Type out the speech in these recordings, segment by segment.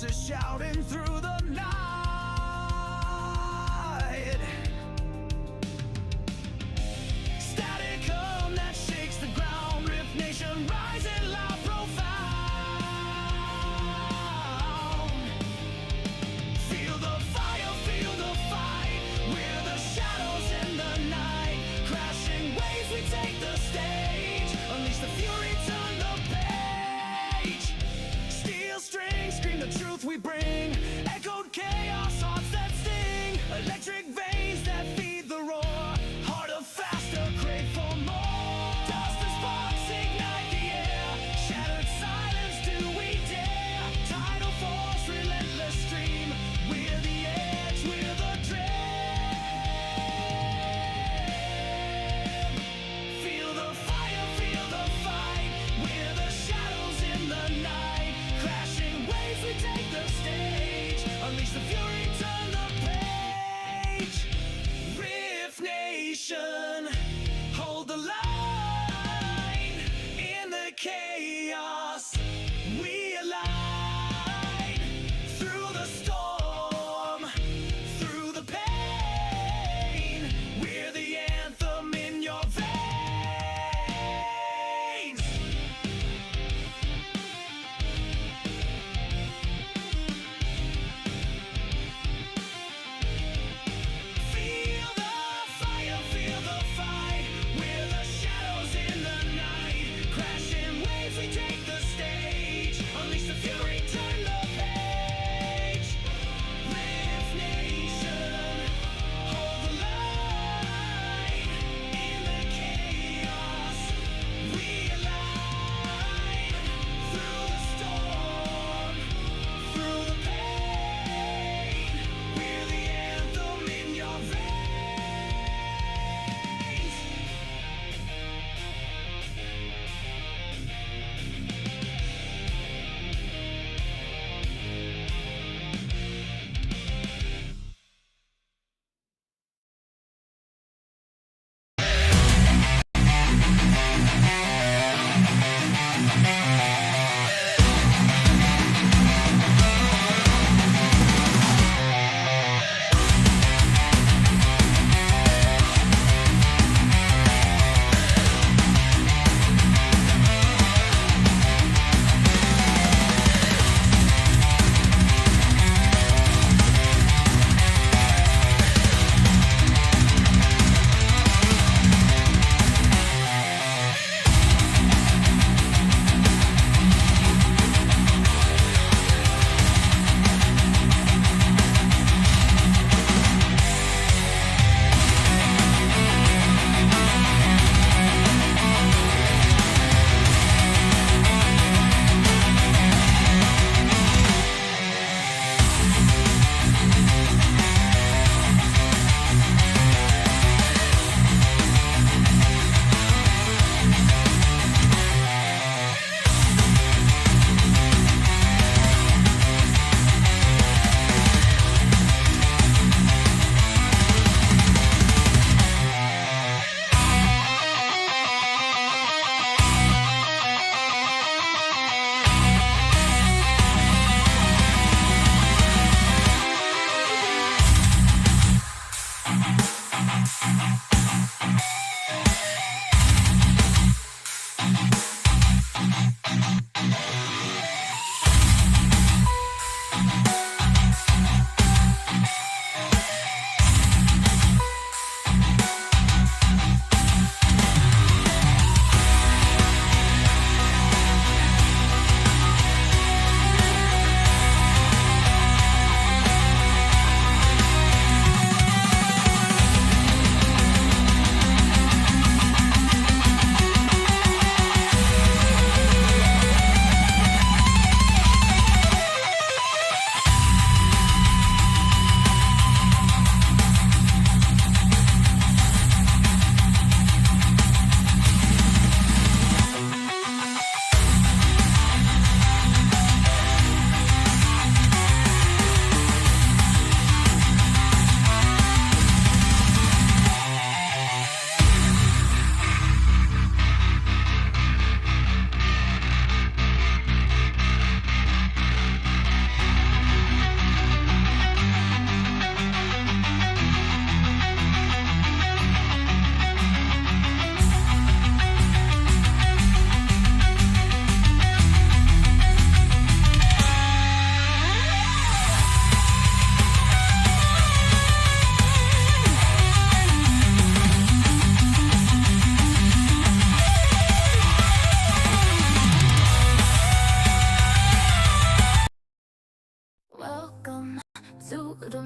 voices shouting through the night. Static hum that shakes the ground. R.I.F.T nation rising loud, profound. Feel the fire, feel the fight. We're the shadows in the night. Crashing waves, we take the stage. Unleash the fury, turn the page. Steel strings scream the truth we bring. Echo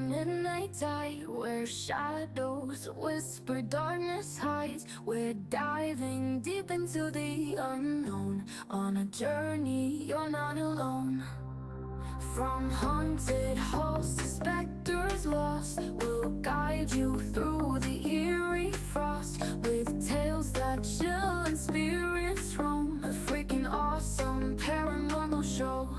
midnight tide, where shadows whisper, darkness hides. We're diving deep into the unknown. On a journey, you're not alone. From haunted halls to specters lost, we'll guide you through the eerie frost, with tales that chill and spirits roam. A freaking awesome paranormal show.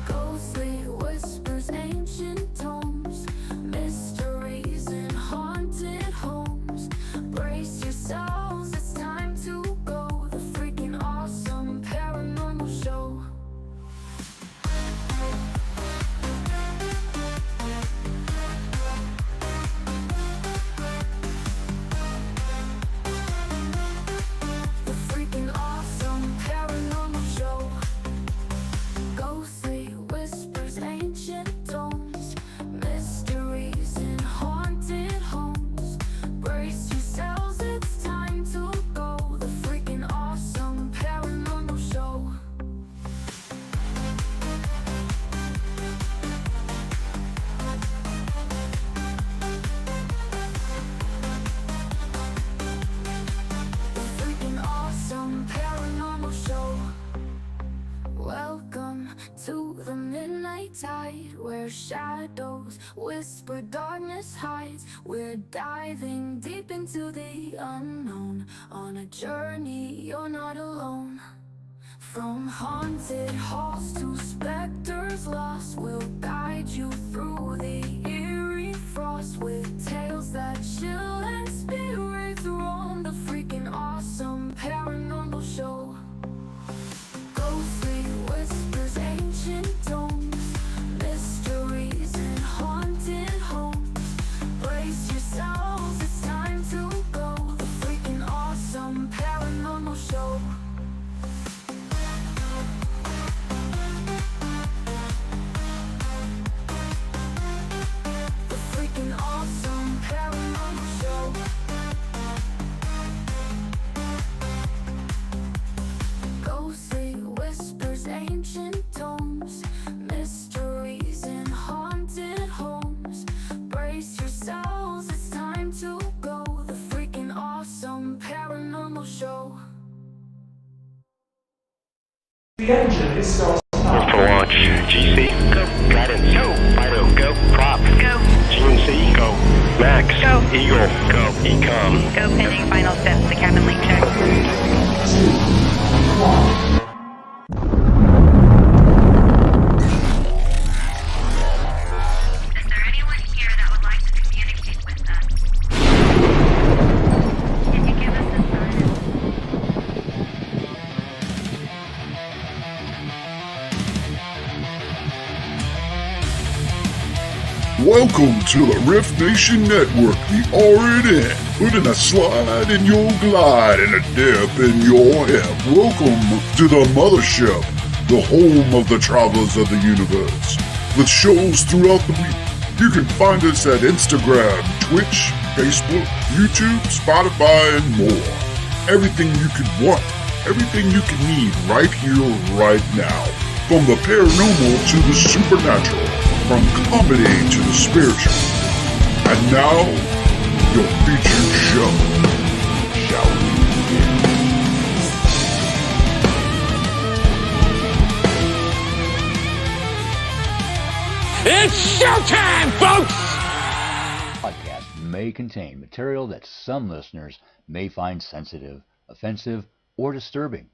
Ghostly whispers, ancient tomes, mysteries in haunted homes. Brace yourselves, it's time to go. The freaking awesome paranormal show. The freaking awesome paranormal show. Ghostly whispers, ancient tomes, mysteries in haunted homes. Brace yourselves, it's time to go. The freaking awesome paranormal show. The freaking awesome paranormal show. Welcome to the midnight tide, where shadows whisper, darkness hides. We're diving deep into the unknown. On a journey, you're not alone. From haunted halls to specters lost, we'll guide you through the eerie frost, with tales that chill and spirits roam. The freaking awesome paranormal show. Ghostly whispers, ancient tomes, mysteries in haunted homes. Brace yourselves, it's time to go. The freaking awesome paranormal show. The freaking awesome paranormal show. Ghostly whispers, ancient tomes, mysteries in haunted homes. Brace yourselves, it's time to go. The freaking awesome paranormal show. The engine is still stopped. For launch, GC, go. Guidance, go. Fido, go. Prop, go. GNC, go. Max, go. Eagle, go. Ecom, Go pending final steps to cabin link check. 2, 1. Is there anyone here that would like to communicate with us? Can you give us a sign? Welcome to the R.I.F.T Nation Network, the RNN, putting a slide in your glide and a dip in your hip. Welcome to the mothership, the home of the travelers of the universe. With shows throughout the week, you can find us at Instagram, Twitch, Facebook, YouTube, Spotify, and more. Everything you could want, everything you can need right here, right now. From the paranormal to the supernatural, from comedy to the spiritual. And now, your featured show. Shall we begin? It's showtime, folks! Podcast may contain material that some listeners may find sensitive, offensive, or disturbing.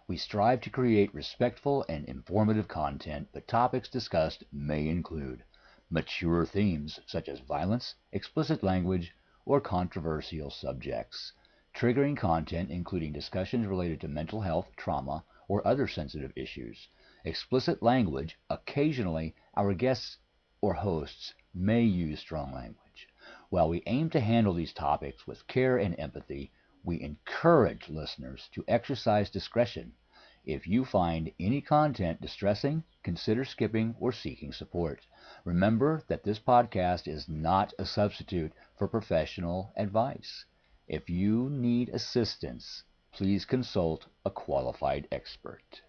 We strive to create respectful and informative content, but topics discussed may include mature themes such as violence, explicit language, or controversial subjects, triggering content including discussions related to mental health, trauma, or other sensitive issues, explicit language. Occasionally, our guests or hosts may use strong language. While we aim to handle these topics with care and empathy, we encourage listeners to exercise discretion. If you find any content distressing, consider skipping or seeking support. Remember that this podcast is not a substitute for professional advice. If you need assistance, please consult a qualified expert.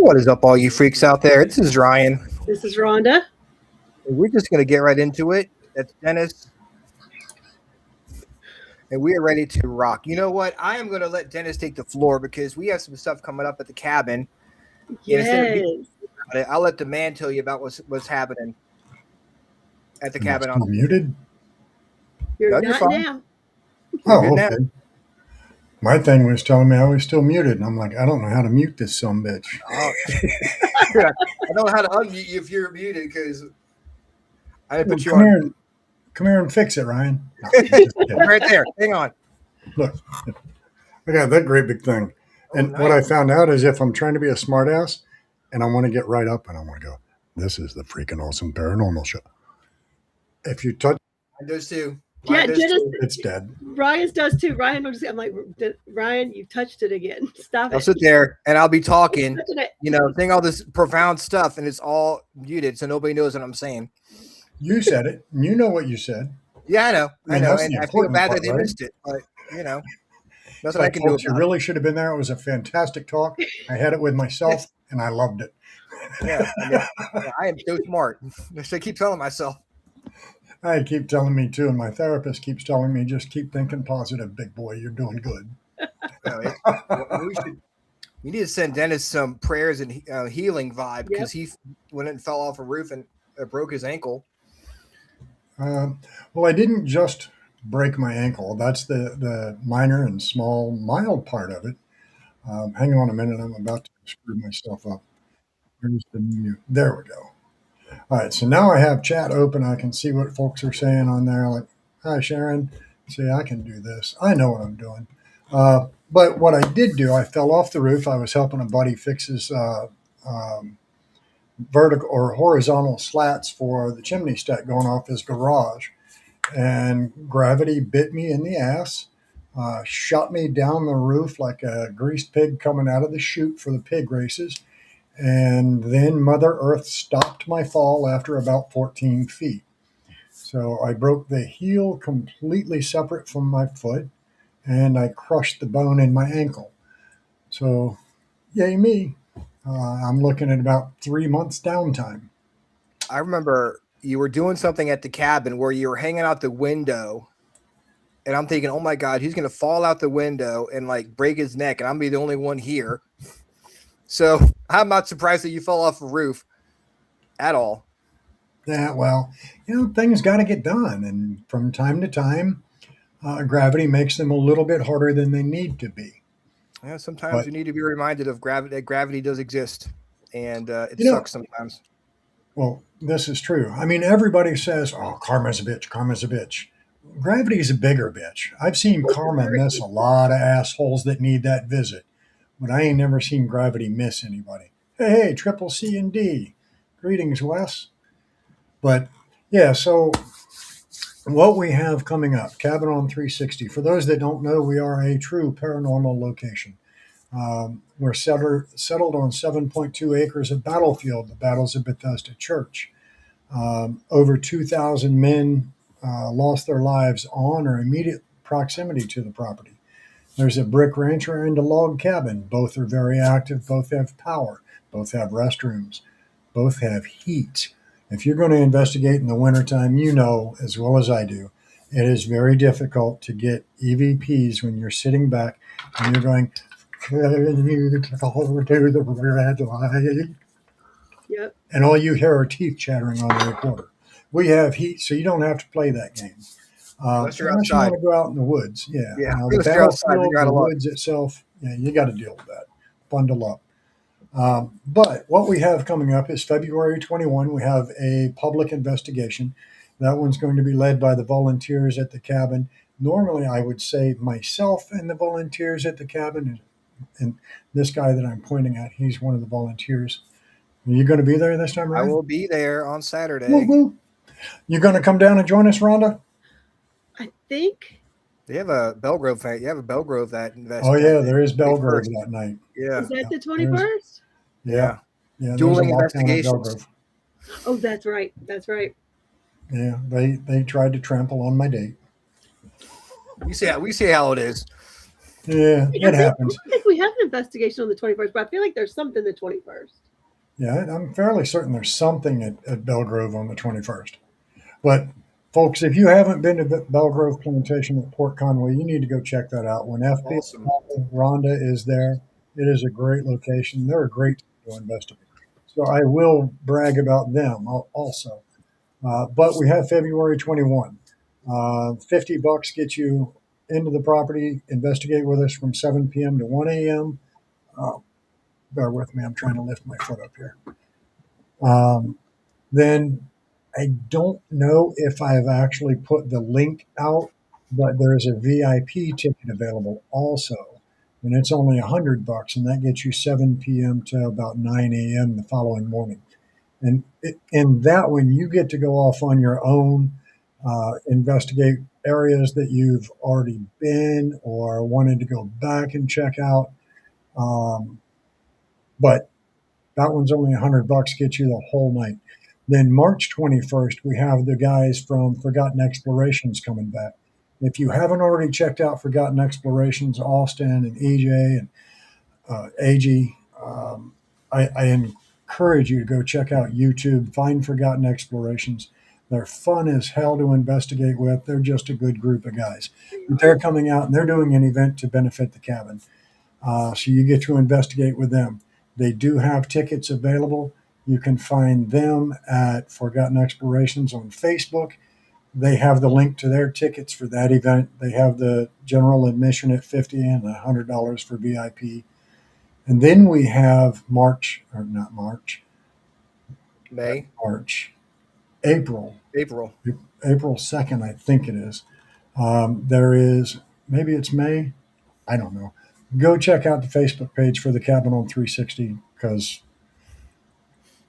What is up, all you freaks out there? This is Ryan. This is Rhonda. We're just going to get right into it. That's Dennis. And we are ready to rock. You know what? I am going to let Dennis take the floor because we have some stuff coming up at the cabin. Yes. I'll let the man tell you about what's happening at the cabin. I'm muted. You're No, not fine. now. Oh, Good now. okay. My thing was telling me I was still muted, and I'm like, I don't know how to mute this sumbitch. Oh. I don't know how to unmute you if you're muted because I didn't put you on. Come here and fix it, Ryan. No, just kidding. Right there. Hang on. Look, I got that great big thing. And nice. what I found out is if I'm trying to be a smartass and I want to get right up and I want to go, this is the Freakin Awesome Paranormal Show. If you touch Mine does too. Yeah, Dennis, it's dead. Ryan's does too. Ryan will just, I'm like, Ryan, you touched it again. Stop I'll it. sit there and I'll be talking, Touching it. saying all this profound stuff, and it's all muted, so nobody knows what I'm saying. You said it. And you know what you said. Yeah, I know. I mean, that's And the I feel important bad part, that they right? missed it, but nothing It's I like, can do folks, you about it. really should have been there. It was a fantastic talk. I had it with myself, and I loved it. Yeah, I am so smart. So I keep telling myself. I keep telling me too, and my therapist keeps telling me, just keep thinking positive, big boy. You're doing good. We need to send Dennis some prayers and healing vibe because he went and fell off a roof and broke his ankle. Well, I didn't just break my ankle. That's the minor and small, mild part of it. Hang on a minute. I'm about to screw myself up. Where's the menu? There we go. All right, so now I have chat open. I can see what folks are saying on there. Like, hi, Sharon. See, I can do this. I know what I'm doing. But what I did do, I fell off the roof. I was helping a buddy fix his vertical or horizontal slats for the chimney stack going off his garage. And gravity bit me in the ass, shot me down the roof like a greased pig coming out of the chute for the pig races. And then Mother Earth stopped my fall after about 14 feet. So I broke the heel completely separate from my foot, and I crushed the bone in my ankle. So, yay me. I'm looking at about 3 months downtime. I remember you were doing something at the cabin where you were hanging out the window, and I'm thinking, oh my God, he's going to fall out the window and like break his neck, and I'm be the only one here. So I'm not surprised that you fell off a roof at all. Yeah, well, things got to get done. And from time to time, gravity makes them a little bit harder than they need to be. Yeah, sometimes you need to be reminded of gravity, that gravity does exist, and it You know- sucks sometimes. Well, this is true. I mean, everybody says, oh, karma's a bitch, karma's a bitch. Gravity is a bigger bitch. I've seen karma miss a lot of assholes that need that visit, but I ain't never seen gravity miss anybody. Hey, triple C and D. Greetings, Wes. But yeah, so what we have coming up, Cabin on 360. For those that don't know, we are a true paranormal location. We're settled on 7.2 acres of battlefield, the Battles of Bethesda Church. Over 2,000 men lost their lives on or immediate proximity to the property. There's a brick rancher and a log cabin. Both are very active. Both have power. Both have restrooms. Both have heat. If you're going to investigate in the wintertime, you know as well as I do, it is very difficult to get EVPs when you're sitting back and you're going, "Can you go to the red light?" Yep. And all you hear are teeth chattering on the recorder. We have heat, so you don't have to play that game. Unless you're Unless you outside. want to go out in the woods. Yeah. Yeah, Now, unless the you're outside, battlefield, you're out the of luck. woods itself, yeah, you got to deal with that. Bundle up. But what we have coming up is February 21. We have a public investigation. That one's going to be led by the volunteers at the cabin. Normally, I would say myself and the volunteers at the cabin. And this guy that I'm pointing at, he's one of the volunteers. Are you going to be there this time, I Ryan? will be there on Saturday. Woo-hoo. You going to come down and join us, Rhonda? I think. They have a Belgrove fan. You have a Belgrove that invest. Oh, yeah, there is Belgrove that night. Yeah. Is that the 21st? Yeah. Yeah, Dueling there's a lockdown at investigations. Belgrove. Oh, that's right. That's right. Yeah, they tried to trample on my date. We see how it is. Yeah, I it think, happens. I think we have an investigation on the 21st, but I feel like there's something the 21st. Yeah, I'm fairly certain there's something at Belgrove on the 21st. But folks, if you haven't been to Belgrove Plantation at Port Conway, you need to go check that out. When FBI Awesome. Rhonda is there, it is a great location. They're a great team to investigate. So I will brag about them also. But we have February 21. $50 gets you into the property. Investigate with us from 7 p.m. to 1 a.m. Uh, bear with me. I'm trying to lift my foot up here. Then I don't know if I've actually put the link out, but there's a VIP ticket available also. And it's only $100, and that gets you 7 p.m. to about 9 a.m. the following morning. And in that one, you get to go off on your own, investigate areas that you've already been or wanted to go back and check out. But that one's only $100, gets you the whole night. Then March 21st, we have the guys from Forgotten Explorations coming back. If you haven't already checked out Forgotten Explorations, Austin and EJ and AG, I encourage you to go check out YouTube, find Forgotten Explorations. They're fun as hell to investigate with. They're just a good group of guys. But they're coming out and they're doing an event to benefit the cabin. So you get to investigate with them. They do have tickets available. You can find them at Forgotten Explorations on Facebook. They have the link to their tickets for that event. They have the general admission at $50 and $100 for VIP. And then we have May, April April. 2nd, I think it is. There is, maybe it's May, I don't know. Go check out the Facebook page for the Cabin on 360 because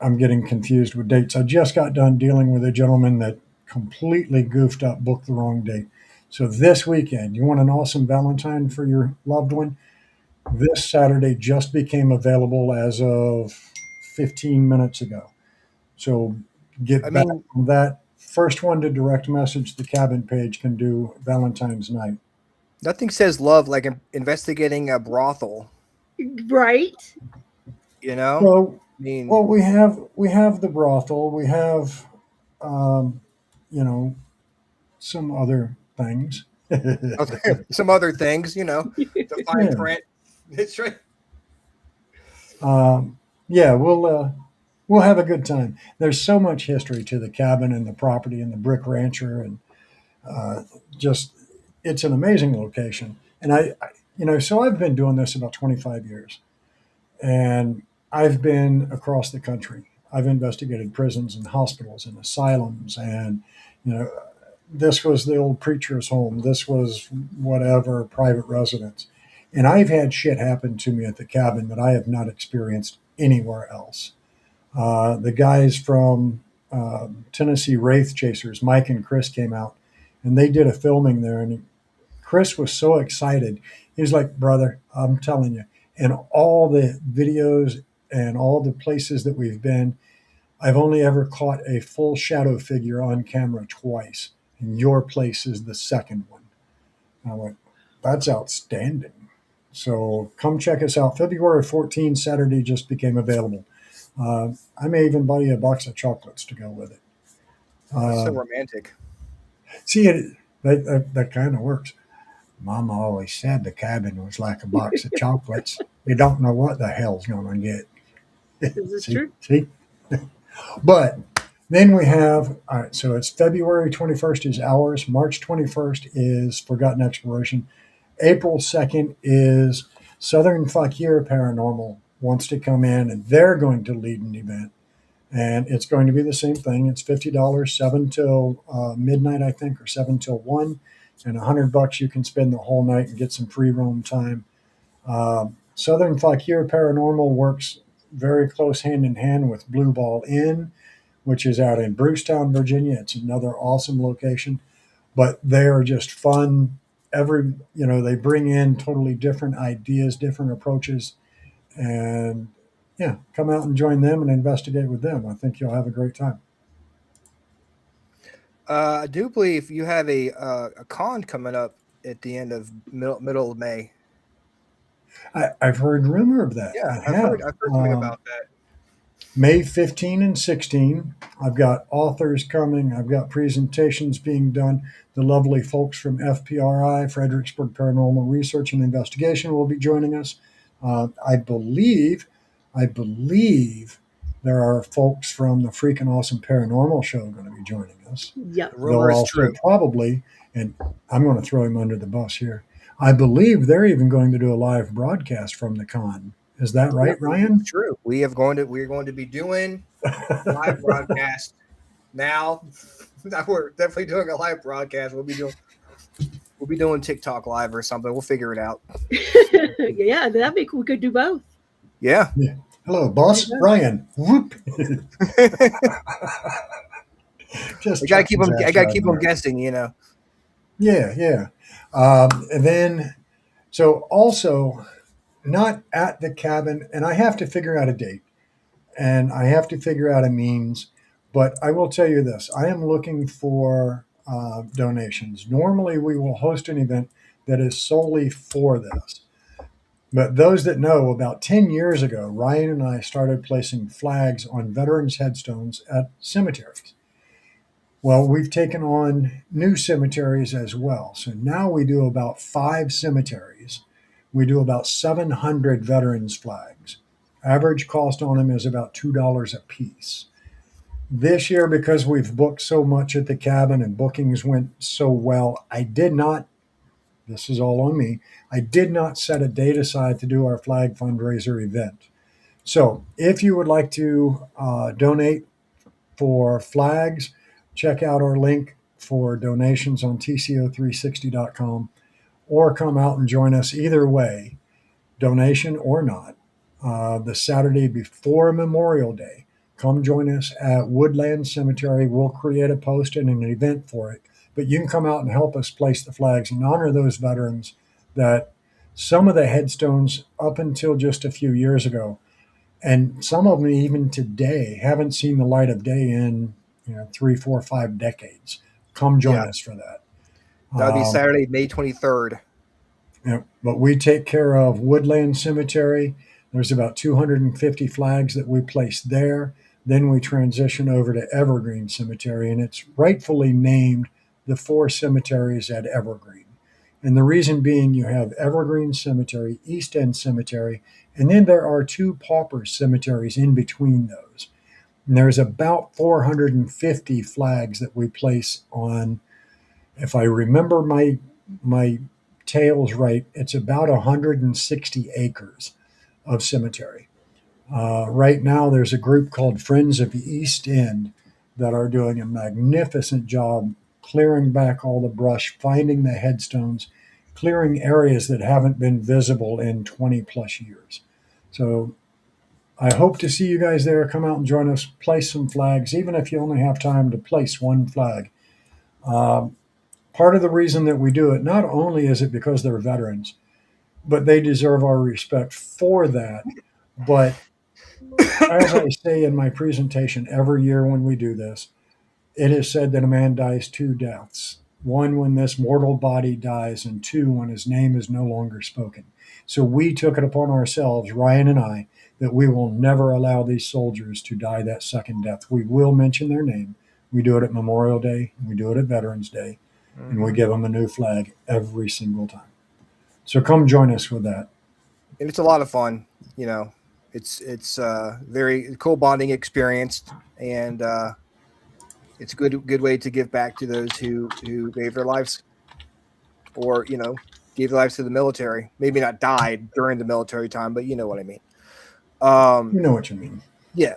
I'm getting confused with dates. I just got done dealing with a gentleman that completely goofed up, booked the wrong date. So this weekend, you want an awesome Valentine for your loved one? This Saturday just became available as of 15 minutes ago. So get I back mean, on that. First one to direct message the cabin page can do Valentine's night. nothing says love like investigating a brothel. Right? You know, So, I mean, well, we have the brothel. We have, um, you know, some other things. some other things. You know, the fine Yeah. print. That's right. Yeah, we'll have a good time. There's so much history to the cabin and the property and the brick rancher, and uh, just it's an amazing location. And so I've been doing this about 25 years, and I've been across the country. I've investigated prisons and hospitals and asylums, and you know, this was the old preacher's home. This was whatever private residence, and I've had shit happen to me at the cabin that I have not experienced anywhere else. The guys from Tennessee Wraith Chasers, Mike and Chris, came out, and they did a filming there, and Chris was so excited. He was like, "Brother, I'm telling you, in all the videos and all the places that we've been, I've only ever caught a full shadow figure on camera twice, and your place is the second one." And I went, "That's outstanding." So come check us out. February 14th, Saturday, just became available. I may even buy you a box of chocolates to go with it. That's so Uh, romantic. See, that kind of works. Mama always said the cabin was like a box of chocolates. You don't know what the hell's going to get. This is See, true. see. But then we have, all right, so it's February 21st is ours. March 21st is Forgotten Exploration. April 2nd is Southern Fakir Paranormal wants to come in, and they're going to lead an event. And it's going to be the same thing. It's $50, 7 till midnight, I think, or 7 till 1. And $100 you can spend the whole night and get some free roam time. Southern Fakir Paranormal works very close hand in hand with Blue Ball Inn, which is out in Brucetown, Virginia. It's another awesome location, but they are just fun. They bring in totally different ideas, different approaches, and yeah, come out and join them and investigate with them. I think you'll have a great time. I do believe you have a con coming up at the end of middle of May. I've heard rumor of that. Yeah, I I've have. heard something about that. May 15 and 16, I've got authors coming. I've got presentations being done. The lovely folks from FPRI, Fredericksburg Paranormal Research and Investigation, will be joining us. I believe there are folks from the Freakin Awesome Paranormal Show going to be joining us. Yep. The rumor They'll is also true. probably, and I'm going to throw him under the bus here. I believe they're even going to do a live broadcast from the con. Is that right, Ryan? It's true. We're going to be doing live broadcast now. Now we're definitely doing a live broadcast. We'll be doing TikTok live or something. We'll figure it out. Yeah, that'd be cool. We could do both. Yeah. Yeah. Hello, boss. Ryan. Whoop. Just I gotta keep them. chuck his I ass gotta right keep in them there. guessing. You know. Yeah. And then, so also not at the cabin, and I have to figure out a date and I have to figure out a means. But I will tell you this: I am looking for donations. Normally, we will host an event that is solely for this. But those that know, about 10 years ago, Ryan and I started placing flags on veterans' headstones at cemeteries. Well, we've taken on new cemeteries as well. So now we do about 5 cemeteries. We do about 700 veterans' flags. Average cost on them is about $2 a piece. This year, because we've booked so much at the cabin and bookings went so well, this is all on me, I did not set a date aside to do our flag fundraiser event. So if you would like to donate for flags, check out our link for donations on tco360.com or come out and join us either way, donation or not, the Saturday before Memorial Day. Come join us at Woodland Cemetery. We'll create a post and an event for it. But you can come out and help us place the flags and honor those veterans that some of the headstones up until just a few years ago, and some of them even today, haven't seen the light of day in 3, 4, 5 decades. Come join us for that. That'll be Saturday, May 23rd. Yeah, but we take care of Woodland Cemetery. There's about 250 flags that we place there. Then we transition over to Evergreen Cemetery, and it's rightfully named the 4 cemeteries at Evergreen. And the reason being, you have Evergreen Cemetery, East End Cemetery, and then there are 2 pauper cemeteries in between those. And there's about 450 flags that we place on, if I remember my tales right, it's about 160 acres of cemetery. Right now, there's a group called Friends of the East End that are doing a magnificent job clearing back all the brush, finding the headstones, clearing areas that haven't been visible in 20 plus years. So I hope to see you guys there. Come out and join us, place some flags, even if you only have time to place one flag. Part of the reason that we do it, not only is it because they're veterans, but they deserve our respect for that. But as I say in my presentation every year when we do this, it is said that a man dies 2 deaths. 1, when this mortal body dies, and 2, when his name is no longer spoken. So we took it upon ourselves, Ryan and I, that we will never allow these soldiers to die that second death. We will mention their name. We do it at Memorial Day, we do it at Veterans Day, and we give them a new flag every single time. So come join us with that. And it's a lot of fun. It's a very cool bonding experience, and it's a good way to give back to those who gave their lives, or gave their lives to the military. Maybe not died during the military time, but you know what I mean. You know what you mean. Yeah.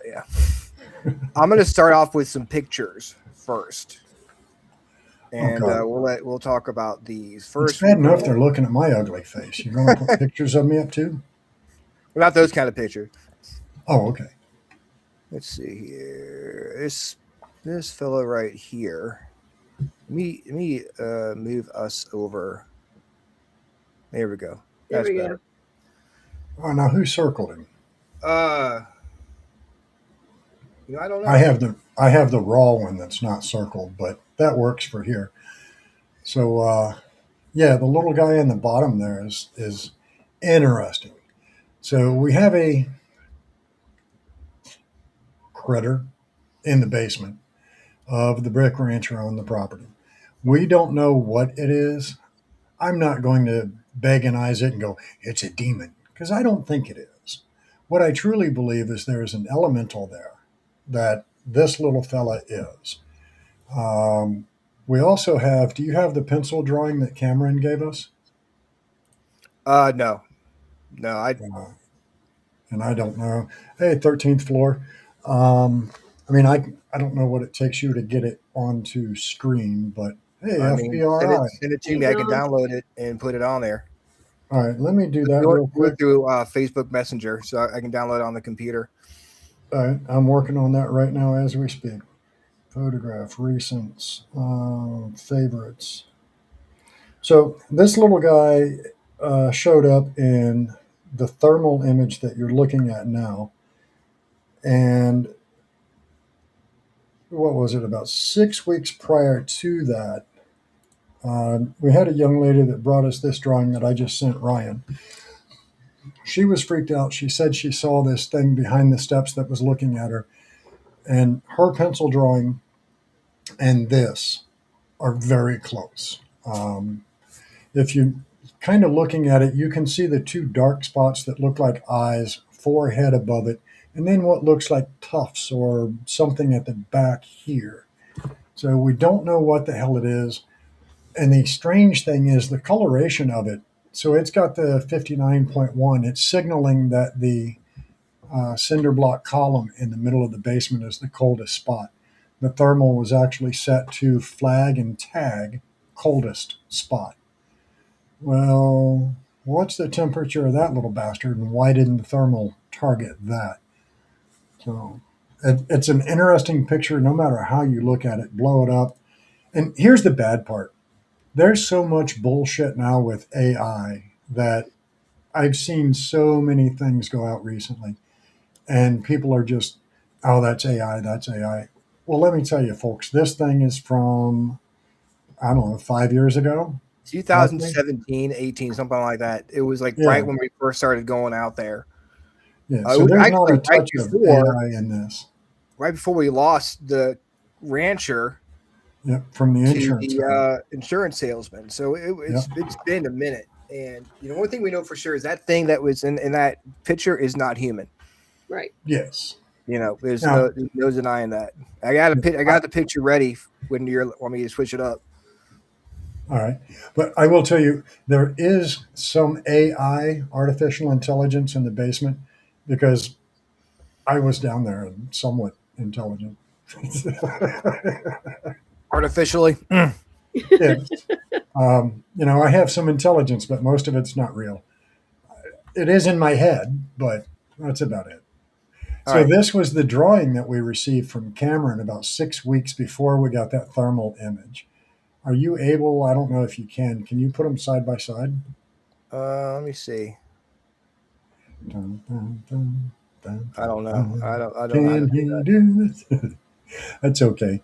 I'm going to start off with some pictures first, and we'll talk about these first. It's bad enough they're looking at my ugly face. You're going to put pictures of me up too? Well, not those kind of pictures. Oh, okay. Let's see here. This fellow right here. Let me move us over. There we go. There That's we better. go. Oh, now who circled him? I don't know. I have the raw one that's not circled, but that works for here. So yeah, the little guy in the bottom there is Interesting. So we have a critter in the basement of the brick rancher on the property. We don't know what it is. I'm not going to paganize it and go, it's a demon, because I don't think it is. What I truly believe is there is an elemental there that this little fella is. We also have, do you have the pencil drawing that Cameron gave us? No. I And I don't know. Hey, 13th floor. I mean, I don't know what it takes you to get it onto screen, but hey, I mean, FBRI. send it to Hey, me. I can John. download it and put it on there. All right, let me do that Do real it quick. through Facebook Messenger, so I can download it on the computer. All right, I'm working on that right now as we speak. Photograph, recents, favorites. So this little guy showed up in the thermal image that you're looking at now. And what was it, about 6 weeks prior to that, we had a young lady that brought us this drawing that I just sent Ryan. She was freaked out. She said she saw this thing behind the steps that was looking at her. And her pencil drawing and this are very close. If you kind of looking at it, you can see the two dark spots that look like eyes, forehead above it, and then what looks like tufts or something at the back here. So we don't know what the hell it is. And the strange thing is the coloration of it. So it's got the 59.1. It's signaling that the cinder block column in the middle of the basement is the coldest spot. The thermal was actually set to flag and tag coldest spot. Well, what's the temperature of that little bastard, and why didn't the thermal target that? So it's an interesting picture no matter how you look at it, blow it up. And here's the bad part. There's so much bullshit now with AI that I've seen so many things go out recently, and people are just, oh, that's AI, that's AI. Well, let me tell you, folks, this thing is from, I don't know, 5 years ago. 2017, 18, something like that. It was like Yeah. right when we first started going out there. Yeah, so there's not a right touch of before, AI in this. right before we lost the rancher Yep, from the to insurance company. the insurance salesman. So it's been a minute. And the only thing we know for sure is that thing that was in that picture is not human. Right. Yes. There's Now- no denying that. I got the picture ready when you want me to switch it up. All right. But I will tell you, there is some AI, artificial intelligence, in the basement because I was down there and somewhat intelligent. Artificially. Yes. I have some intelligence, but most of it's not real. It is in my head, but that's about it. All So right. this was the drawing that we received from Cameron about 6 weeks before we got that thermal image. Are you able? I don't know if you can. Can you put them side by side? Let me see. Dun, dun, dun, dun, I don't know. dun. I don't know how Can to do he that. do this? That's okay.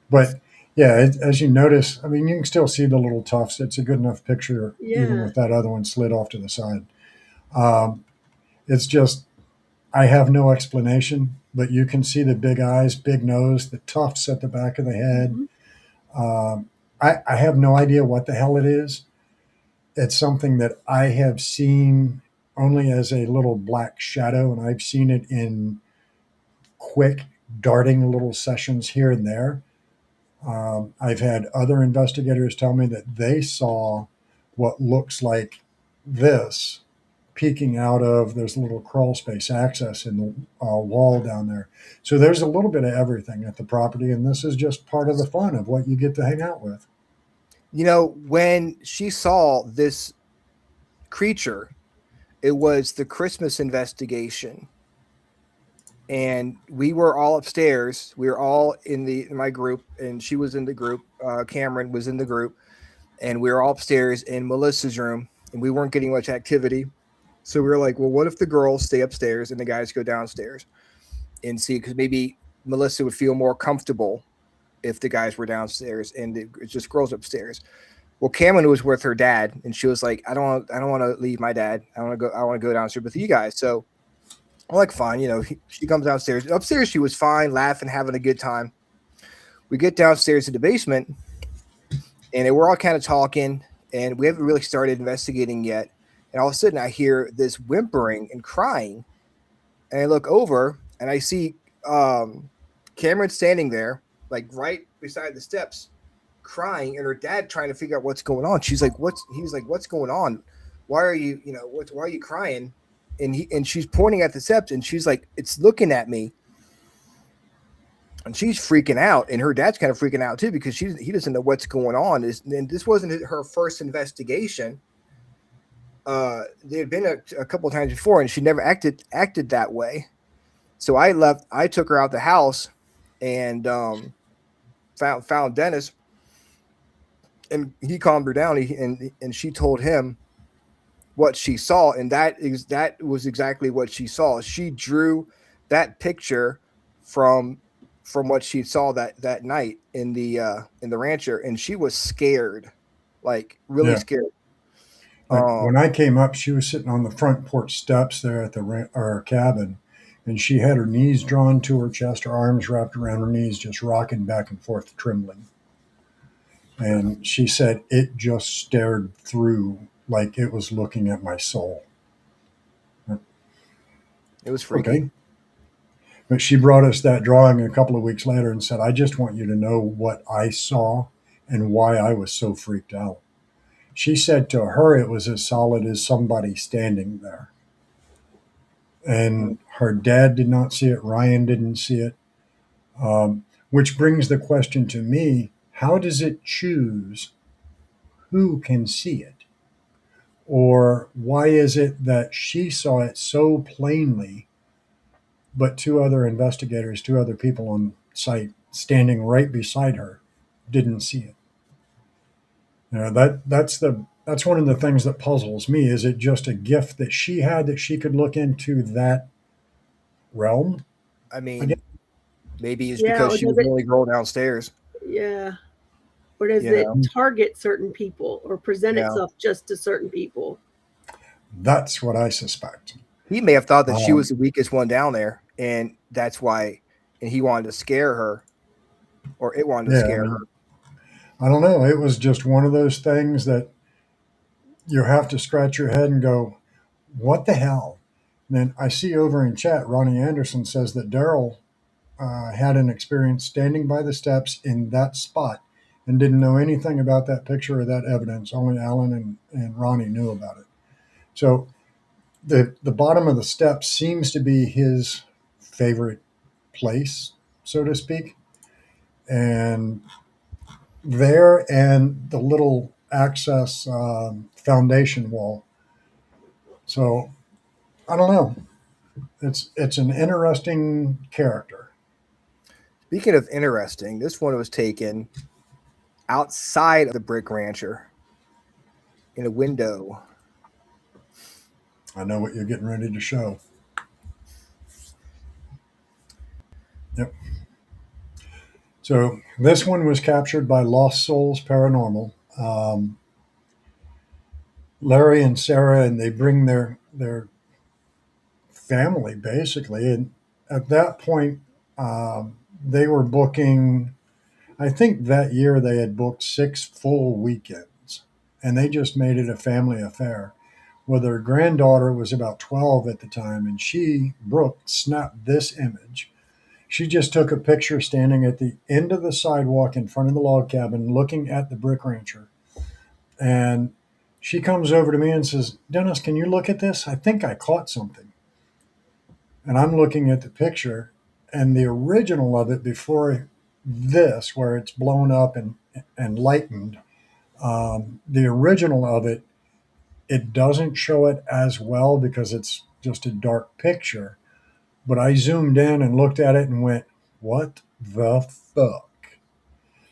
But yeah, as you notice, I mean, you can still see the little tufts. It's a good enough picture, even Yeah. with that other one slid off to the side. It's just, I have no explanation, but you can see the big eyes, big nose, the tufts at the back of the head. Mhm. I have no idea what the hell it is. It's something that I have seen only as a little black shadow, and I've seen it in quick darting little sessions here and there. I've had other investigators tell me that they saw what looks like this peeking out of, there's a little crawl space access in the wall down there. So there's a little bit of everything at the property, and this is just part of the fun of what you get to hang out with. When she saw this creature, it was the Christmas investigation. And we were all upstairs. We were all in my group, and she was in the group. Cameron was in the group, and we were all upstairs in Melissa's room, and we weren't getting much activity. So we were like, well, what if the girls stay upstairs and the guys go downstairs and see? Because maybe Melissa would feel more comfortable if the guys were downstairs and it's just girls upstairs. Well, Cameron was with her dad, and she was like, I don't want to leave my dad. I want to go downstairs with you guys. So I'm like, fine. She comes downstairs. Upstairs, she was fine, laughing, having a good time. We get downstairs to the basement, and we're all kind of talking, and we haven't really started investigating yet. And all of a sudden, I hear this whimpering and crying, and I look over, and I see Cameron standing there, like right beside the steps, crying, and her dad trying to figure out what's going on. She's like, He's like, what's going on? Why are you, why are you crying? And she's pointing at the steps, and she's like, it's looking at me. And she's freaking out, and her dad's kind of freaking out too, because he doesn't know what's going on. And this wasn't her first investigation. There had been a couple of times before, and she never acted that way. So I took her out the house, and found Dennis, and he calmed her down. And she told him what she saw, and that was exactly what she saw. She drew that picture from what she saw that night in the rancher, and she was scared, like really scared. When I came up, she was sitting on the front porch steps there at our cabin, and she had her knees drawn to her chest, her arms wrapped around her knees, just rocking back and forth, trembling. And she said it just stared through like it was looking at my soul. It was freaky. Okay. But she brought us that drawing a couple of weeks later and said, I just want you to know what I saw and why I was so freaked out. She said to her it was as solid as somebody standing there. And her dad did not see it. Ryan didn't see it. Which brings the question to me, how does it choose who can see it? Or why is it that she saw it so plainly, but two other people on site standing right beside her didn't see it? That's one of the things that puzzles me. Is it just a gift that she had that she could look into that realm? I mean, maybe it's because she was the only girl downstairs. Yeah. Or does it target certain people or present itself just to certain people? That's what I suspect. He may have thought that she was the weakest one down there, and that's why, and he wanted to scare her, or it wanted to scare her. I don't know. It was just one of those things that you have to scratch your head and go, what the hell? And then I see over in chat, Ronnie Anderson says that Daryl had an experience standing by the steps in that spot and didn't know anything about that picture or that evidence. Only Alan and Ronnie knew about it. So the bottom of the steps seems to be his favorite place, so to speak. And there and the little access foundation wall. So I don't know. It's an interesting character. Speaking of interesting, this one was taken outside of the brick rancher in a window. I know what you're getting ready to show. Yep. So this one was captured by Lost Souls Paranormal. Larry and Sarah, and they bring their family basically. And at that point, they were booking, I think that year they had booked 6 full weekends, and they just made it a family affair. Well, their granddaughter was about 12 at the time, and she, Brooke, snapped this image. She just took a picture standing at the end of the sidewalk in front of the log cabin looking at the brick rancher. And she comes over to me and says, Dennis, can you look at this? I think I caught something. And I'm looking at the picture, and the original of it before this, where it's blown up and lightened, the original of it, it doesn't show it as well because it's just a dark picture. But I zoomed in and looked at it and went, what the fuck?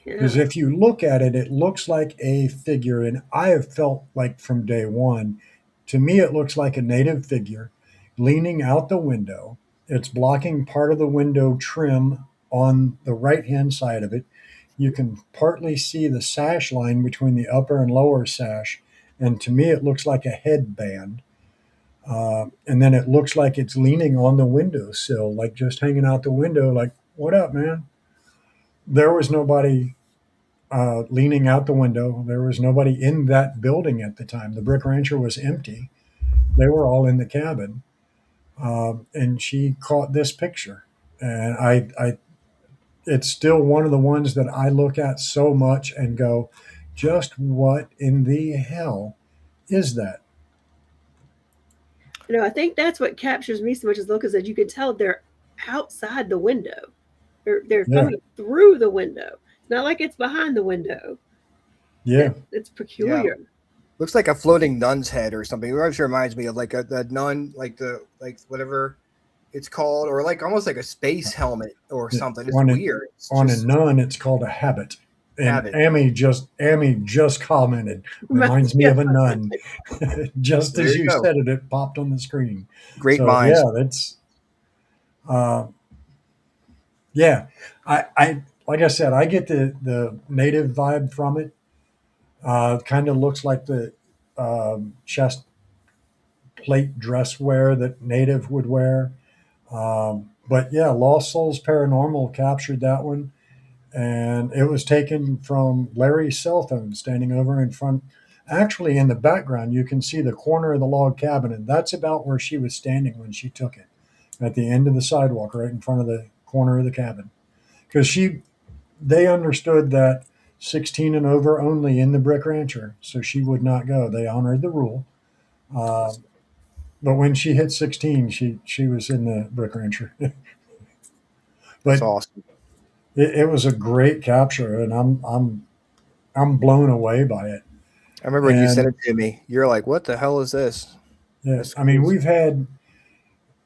Because if you look at it, it looks like a figure. And I have felt like from day one, to me, it looks like a native figure leaning out the window. It's blocking part of the window trim on the right-hand side of it. you can partly see the sash line between the upper and lower sash. And to me, it looks like a headband. And then it looks like it's leaning on the windowsill, like just hanging out the window, like, what up, man? There was nobody leaning out the window. There was nobody in that building at the time. The Brick Rancher was empty. They were all in the cabin. And she caught this picture. And it's still one of the ones that I look at so much and go, just what in the hell is that? You know, I think that's what captures me so much as look is that you can tell they're outside the window. They're coming through the window. It's not like it's behind the window. Yeah. It's peculiar. Yeah. Looks like a floating nun's head or something. It actually reminds me of like the nun, like whatever it's called, or like almost like a space helmet or something. It's weird. A nun, it's called a habit. And Amy just commented, reminds me of a nun. Just as you said it, it popped on the screen. Great minds. Yeah, that's I like I said, I get the native vibe from it. Kind of looks like the chest plate dress wear that native would wear. But yeah, Lost Souls Paranormal captured that one. And it was taken from Larry's cell phone standing over in front. Actually, in the background, you can see the corner of the log cabin, and that's about where she was standing when she took it, at the end of the sidewalk, right in front of the corner of the cabin. Because they understood that 16 and over only in the Brick Rancher, so she would not go. They honored the rule. But when she hit 16, she was in the Brick Rancher. That's awesome. It was a great capture, and I'm blown away by it. I remember when you sent it to me. You're like, "What the hell is this?" Yes, I mean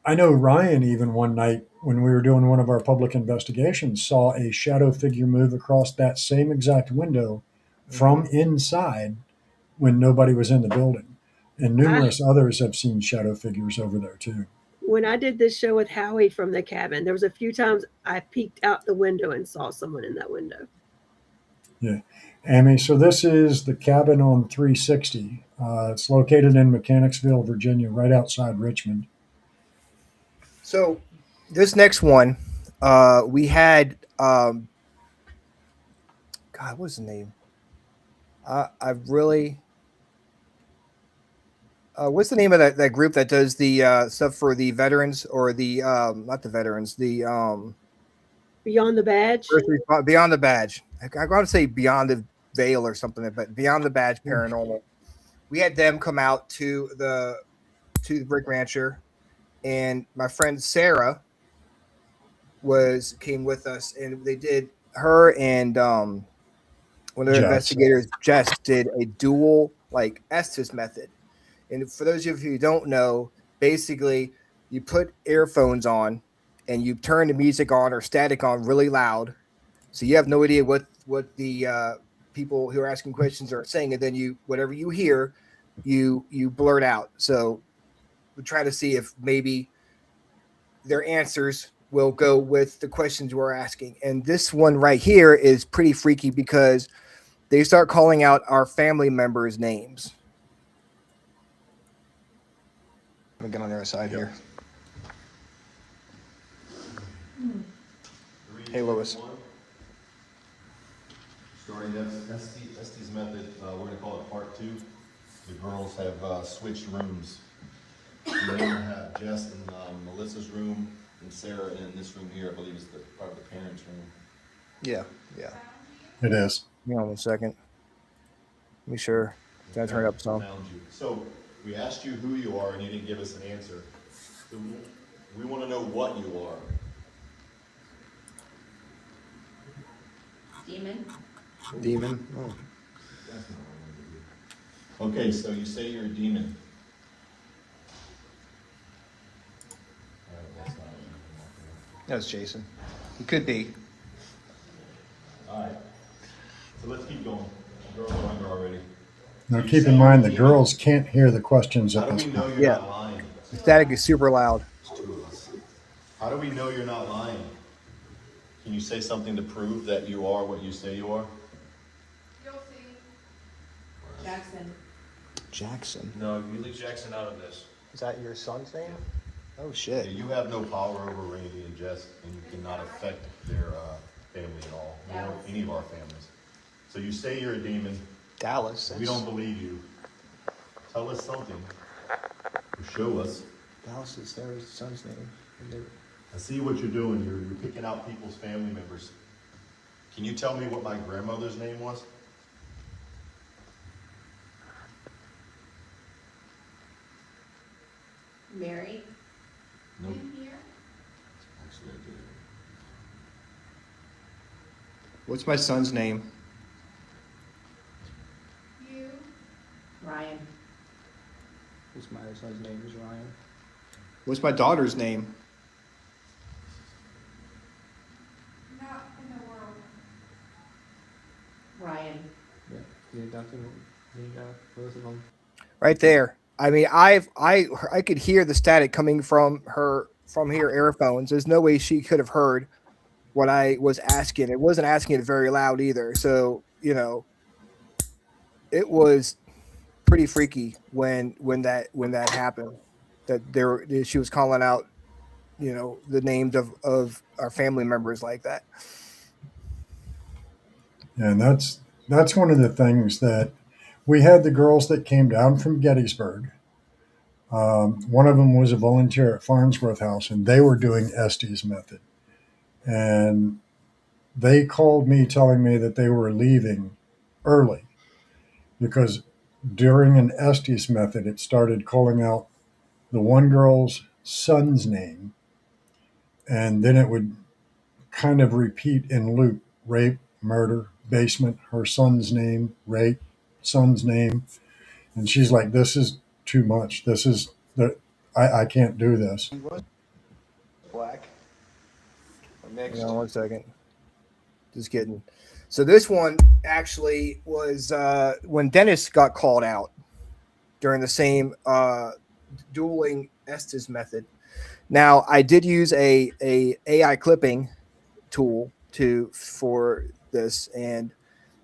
I know Ryan even one night when we were doing one of our public investigations saw a shadow figure move across that same exact window from inside when nobody was in the building, and numerous others have seen shadow figures over there too. When I did this show with Howie from the cabin, there was a few times I peeked out the window and saw someone in that window. Yeah. Amy, so this is the cabin on 360. It's located in Mechanicsville, Virginia, right outside Richmond. So this next one, we had, God, what's the name? What's the name of that group that does the stuff for the veterans or the not the veterans, the Beyond the Badge? Beyond the Badge. I got to say Beyond the Veil or something, but Beyond the Badge Paranormal. We had them come out to the Brick Rancher, and my friend Sarah came with us, and they did her and one of the investigators, Jess, did a dual like Estes method. And for those of you who don't know, basically you put earphones on and you turn the music on or static on really loud, so you have no idea what the people who are asking questions are saying, and then whatever you hear, you blurt out. So we try to see if maybe their answers will go with the questions we're asking. And this one right here is pretty freaky because they start calling out our family members' names. Let me get on the other side here. Hey, Lewis. Starting Estes method, we're going to call it part 2. The girls have switched rooms. We now have Jess in Melissa's room and Sarah in this room here. I believe is part of the parents' room. Yeah. It is. Hang on 1 second. Be sure. Can I turn it up some? So we asked you who you are, and you didn't give us an answer. So we want to know what you are. Demon. Oh. Okay, so you say you're a demon. That's Jason. He could be. All right. So let's keep going. The girls are under already. Now, keep in mind, the girls can't hear the questions at this point. You're not lying? The static is super loud. How do we know you're not lying? Can you say something to prove that you are what you say you are? You'll see. Jackson. Jackson. No, you leave Jackson out of this. Is that your son's name? Oh Yeah, shit. you have no power over Randy and Jess, and you cannot affect their family at all, nor any of our families. So you say you're a demon. Dallas. We don't believe you. Tell us something. Or show us. Dallas is their son's name. I see what you're doing. You're picking out people's family members. Can you tell me what my grandmother's name was? Mary. No. In here. Actually, I did. What's my son's name? You. Ryan. What's my son's name? Is Ryan. What's my daughter's name? Not in the world. Ryan. Both of them. Right there. I mean, I could hear the static coming from her earphones. There's no way she could have heard what I was asking. It wasn't asking it very loud either. So, you know, it was pretty freaky when that happened. That she was calling out, you know, the names of our family members like that. And that's one of the things that we had. The girls that came down from Gettysburg. One of them was a volunteer at Farnsworth House, and they were doing Estes method. And they called me telling me that they were leaving early because during an Estes method, it started calling out the one girl's son's name, and then it would kind of repeat in loop: rape, murder, basement, her son's name, rape, son's name. And she's like, this is too much. This is I can't do this. Black. Hang on 1 second. Just kidding. So this one actually was when Dennis got called out during the same dueling Estes method. Now I did use a AI clipping tool for this, and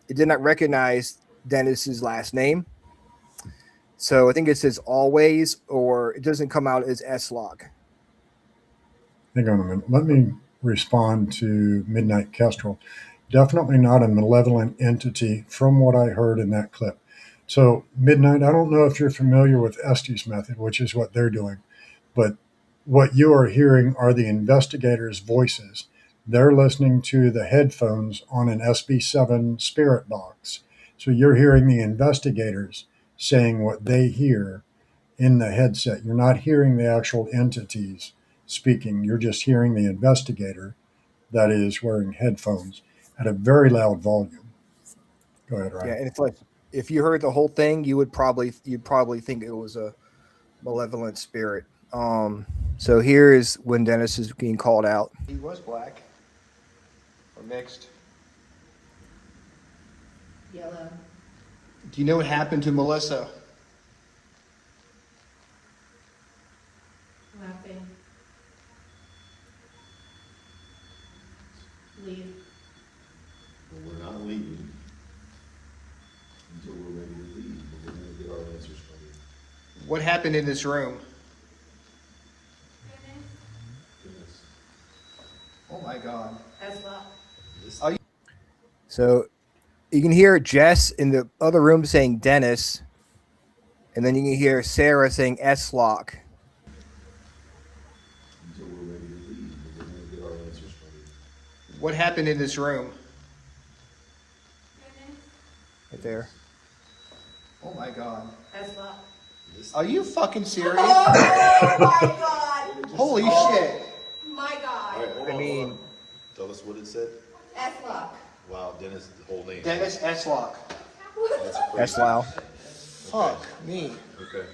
it did not recognize Dennis's last name. So I think it says always, or it doesn't come out as Estlock. Hang on a minute. Let me respond to Midnight Kestrel. Definitely not a malevolent entity from what I heard in that clip. So Midnight, I don't know if you're familiar with Estes method, which is what they're doing, but what you are hearing are the investigators' voices. They're listening to the headphones on an SB7 spirit box. So you're hearing the investigators saying what they hear in the headset. You're not hearing the actual entities speaking. You're just hearing the investigator that is wearing headphones at a very loud volume. Go ahead, Ryan. Yeah, and it's like if you heard the whole thing, you'd probably think it was a malevolent spirit. So here is when Dennis is being called out. He was black or mixed. Yellow. Do you know what happened to Melissa? Laughing. Leave. Well, we're not leaving until we're ready to leave, but we're going to get our answers from you. What happened in this room? Goodness. Oh my God. Estlock. So you can hear Jess in the other room saying Dennis, and then you can hear Sarah saying Estlock. Until we're ready to leave, but we're going to get our answers from you. What happened in this room? Right there. Oh my God. Estlock. Are you fucking serious? Oh my God. Holy shit. My God. All right, hold on, hold on. Tell us what it said. Estlock. Wow, Dennis, the whole name. Dennis Estlock. That's crazy. Estlow. Fuck me. Okay.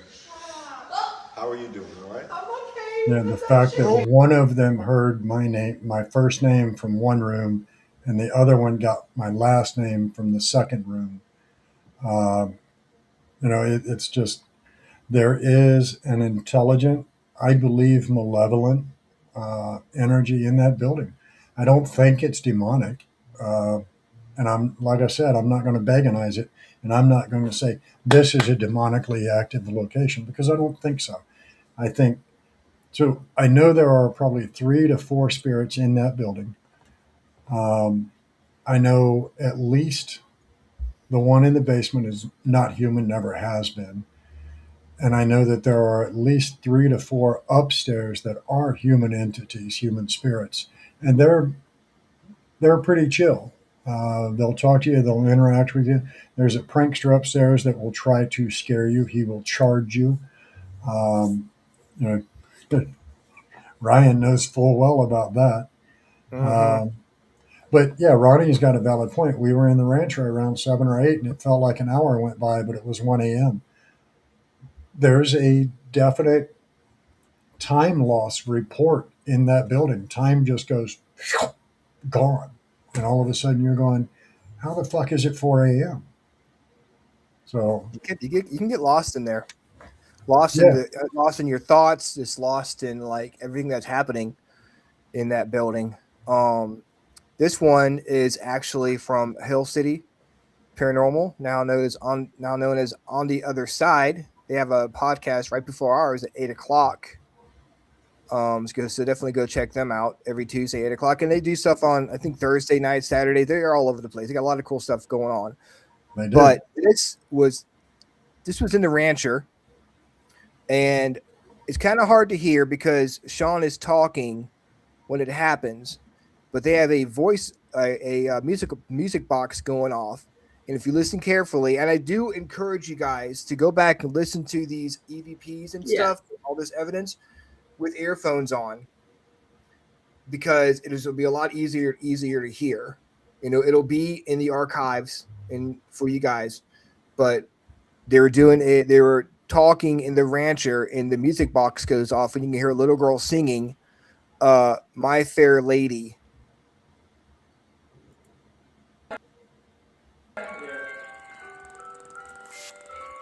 How are you doing? All right? I'm okay. Yeah, the fact that one of them heard my name, my first name from one room, and the other one got my last name from the second room. It's just, there is an intelligent, I believe, malevolent energy in that building. I don't think it's demonic. And I'm, like I said, I'm not going to paganize it. And I'm not going to say this is a demonically active location because I don't think so. I think, so I know there are probably 3 to 4 spirits in that building. I know at least the one in the basement is not human, never has been. And I know that there are at least 3 to 4 upstairs that are human entities, human spirits. And they're pretty chill. They'll talk to you. They'll interact with you. There's a prankster upstairs that will try to scare you. He will charge you. You know, Ryan knows full well about that. But yeah, Ronnie's got a valid point. We were in the rancher around 7 or 8, and it felt like an hour went by, but it was 1 a.m. There's a definite time loss report in that building. Time just goes gone. And all of a sudden you're going, how the fuck is it 4 a.m.? So you can get lost in there, lost in your thoughts, just lost in like everything that's happening in that building. This one is actually from Hill City Paranormal, now known as On the Other Side. They have a podcast right before ours at 8:00. So definitely go check them out every Tuesday, 8:00. And they do stuff on, I think, Thursday night, Saturday. They're all over the place. They got a lot of cool stuff going on. they do. But this was in the rancher, and it's kind of hard to hear because Sean is talking when it happens, but they have a music box going off. And if you listen carefully, and I do encourage you guys to go back and listen to these EVPs and stuff, all this evidence with earphones on, because will be a lot easier to hear. You know, it'll be in the archives and for you guys, but they were talking in the rancher, and the music box goes off, and you can hear a little girl singing My Fair Lady.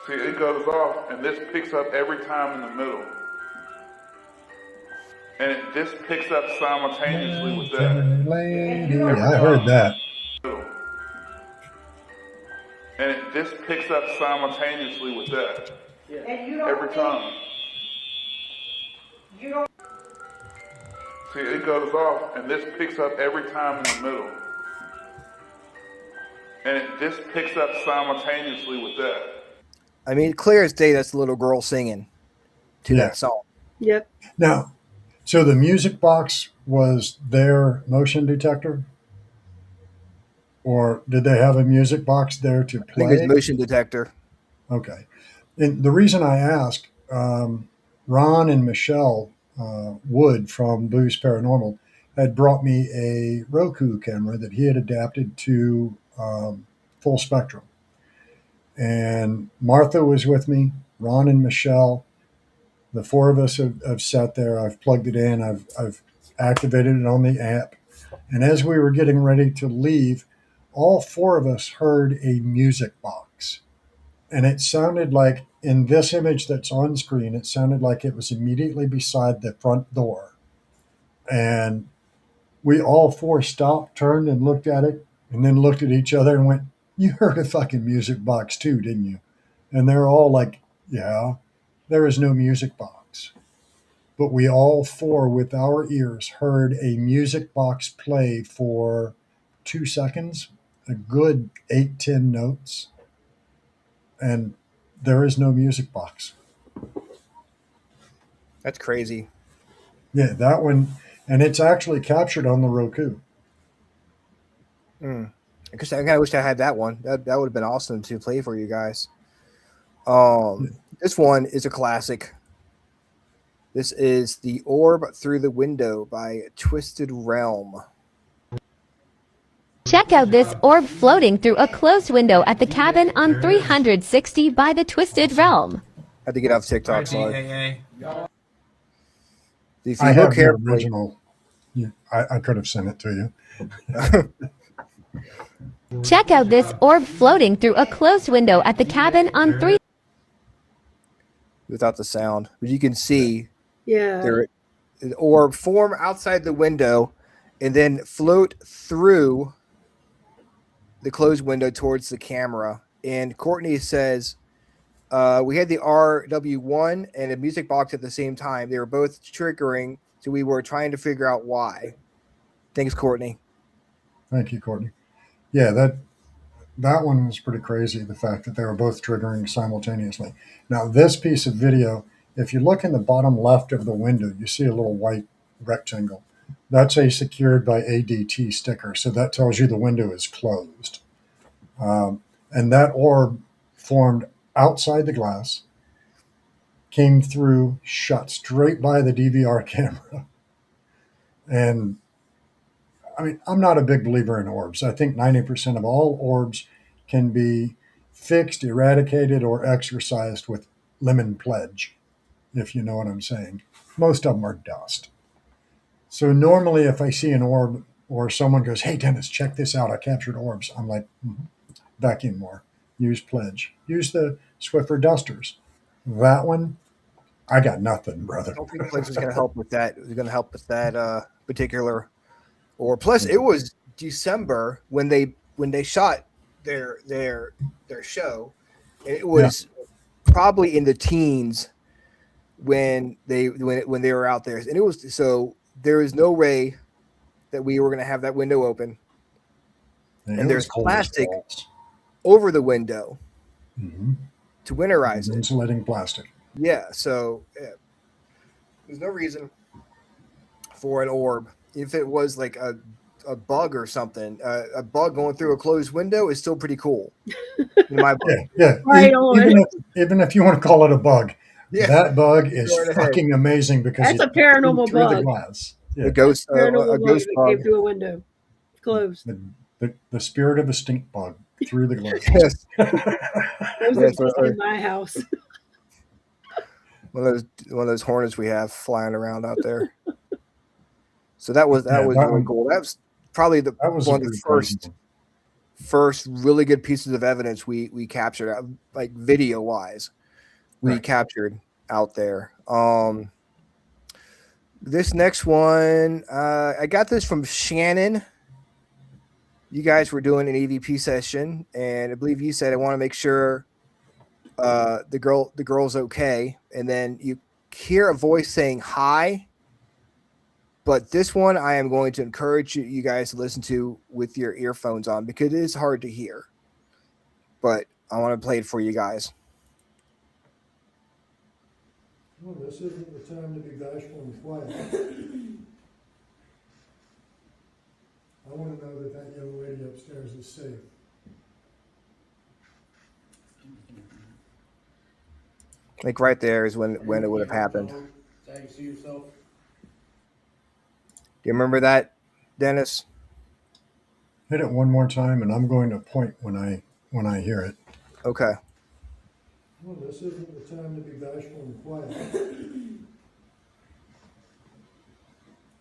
See, it goes off, and this picks up every time in the middle. And this picks up simultaneously with that. Lady. I heard that. And this picks up simultaneously with that. Every time. See, it goes off, and this picks up every time in the middle. And this picks up simultaneously with that. I mean, clear as day, that's the little girl singing to that song. Yep. Now, so the music box was their motion detector? Or did they have a music box there to play? I think it's motion detector. Okay. And the reason I ask, Ron and Michelle Wood from Booze Paranormal had brought me a Roku camera that he had adapted to full spectrum. And Martha was with me, Ron and Michelle. The 4 of us have sat there. I've plugged it in. I've activated it on the app. And as we were getting ready to leave, all 4 of us heard a music box. And it sounded like, in this image that's on screen, it sounded like it was immediately beside the front door. And we all 4 stopped, turned, and looked at it, and then looked at each other and went, you heard a fucking music box too, didn't you? And they're all like, yeah, there is no music box. But we all 4 with our ears heard a music box play for 2 seconds, a good 8-10 notes. And there is no music box. That's crazy. Yeah, that one. And it's actually captured on the Roku. Because I kind of wish I had that one. That would have been awesome to play for you guys. This one is a classic. This is The Orb Through the Window by Twisted Realm. Check out this orb floating through a closed window at the cabin on 360 by the Twisted Realm. Had to get off TikTok, sorry. If I you have look the carefully, original. Yeah, I could have sent it to you. Check out this orb floating through a closed window at the cabin on 3. without the sound, but you can see Yeah. there an orb form outside the window, and then float through the closed window towards the camera. And Courtney says, we had the RW1 and a music box at the same time. They were both triggering, so we were trying to figure out why. Thanks, Courtney. Thank you, Courtney. Yeah, that one was pretty crazy, the fact that they were both triggering simultaneously. Now, this piece of video, if you look in the bottom left of the window, you see a little white rectangle. That's a secured by ADT sticker, so that tells you the window is closed. And that orb formed outside the glass, came through, shot straight by the DVR camera. And I mean, I'm not a big believer in orbs. I think 90% of all orbs can be fixed, eradicated, or exorcised with lemon pledge, if you know what I'm saying. Most of them are dust. So normally if I see an orb or someone goes, hey, Dennis, check this out, I captured orbs, I'm like, back in more. Use pledge. Use the Swiffer dusters. That one, I got nothing, brother. I don't think pledge is going to help with that. It's going to help with that particular. Or plus, it was December when they shot their show, and it was probably in the teens when they were out there, and it was so there is no way that we were going to have that window open, and there's plastic over the window to winterize it, insulating plastic. Yeah, so there's no reason for an orb. If it was like a bug or something, a bug going through a closed window is still pretty cool. In my book. Yeah. Right even if you want to call it a bug, that bug is Go right ahead. fucking amazing because That's a paranormal through bug. the glass. Yeah. A ghost, Paranormal a bug ghost that bug. came through a window. It's closed. The spirit of a stink bug through the glass. Yes. Those Yes, exist in my house. One of those hornets we have flying around out there. So that was really cool. That was probably one of the first really good pieces of evidence we captured, like video wise, we captured out there. This next one, I got this from Shannon. You guys were doing an EVP session, and I believe you said, I want to make sure the girl's okay, and then you hear a voice saying hi. But this one I am going to encourage you guys to listen to with your earphones on because it is hard to hear. But I want to play it for you guys. Well, this isn't the time to be bashful and quiet. I want to know that young lady upstairs is safe. Like right there is when it would have happened. How you see yourself? Do you remember that, Dennis? Hit it one more time, and I'm going to point when I hear it. Okay. Well, this isn't the time to be bashful and quiet.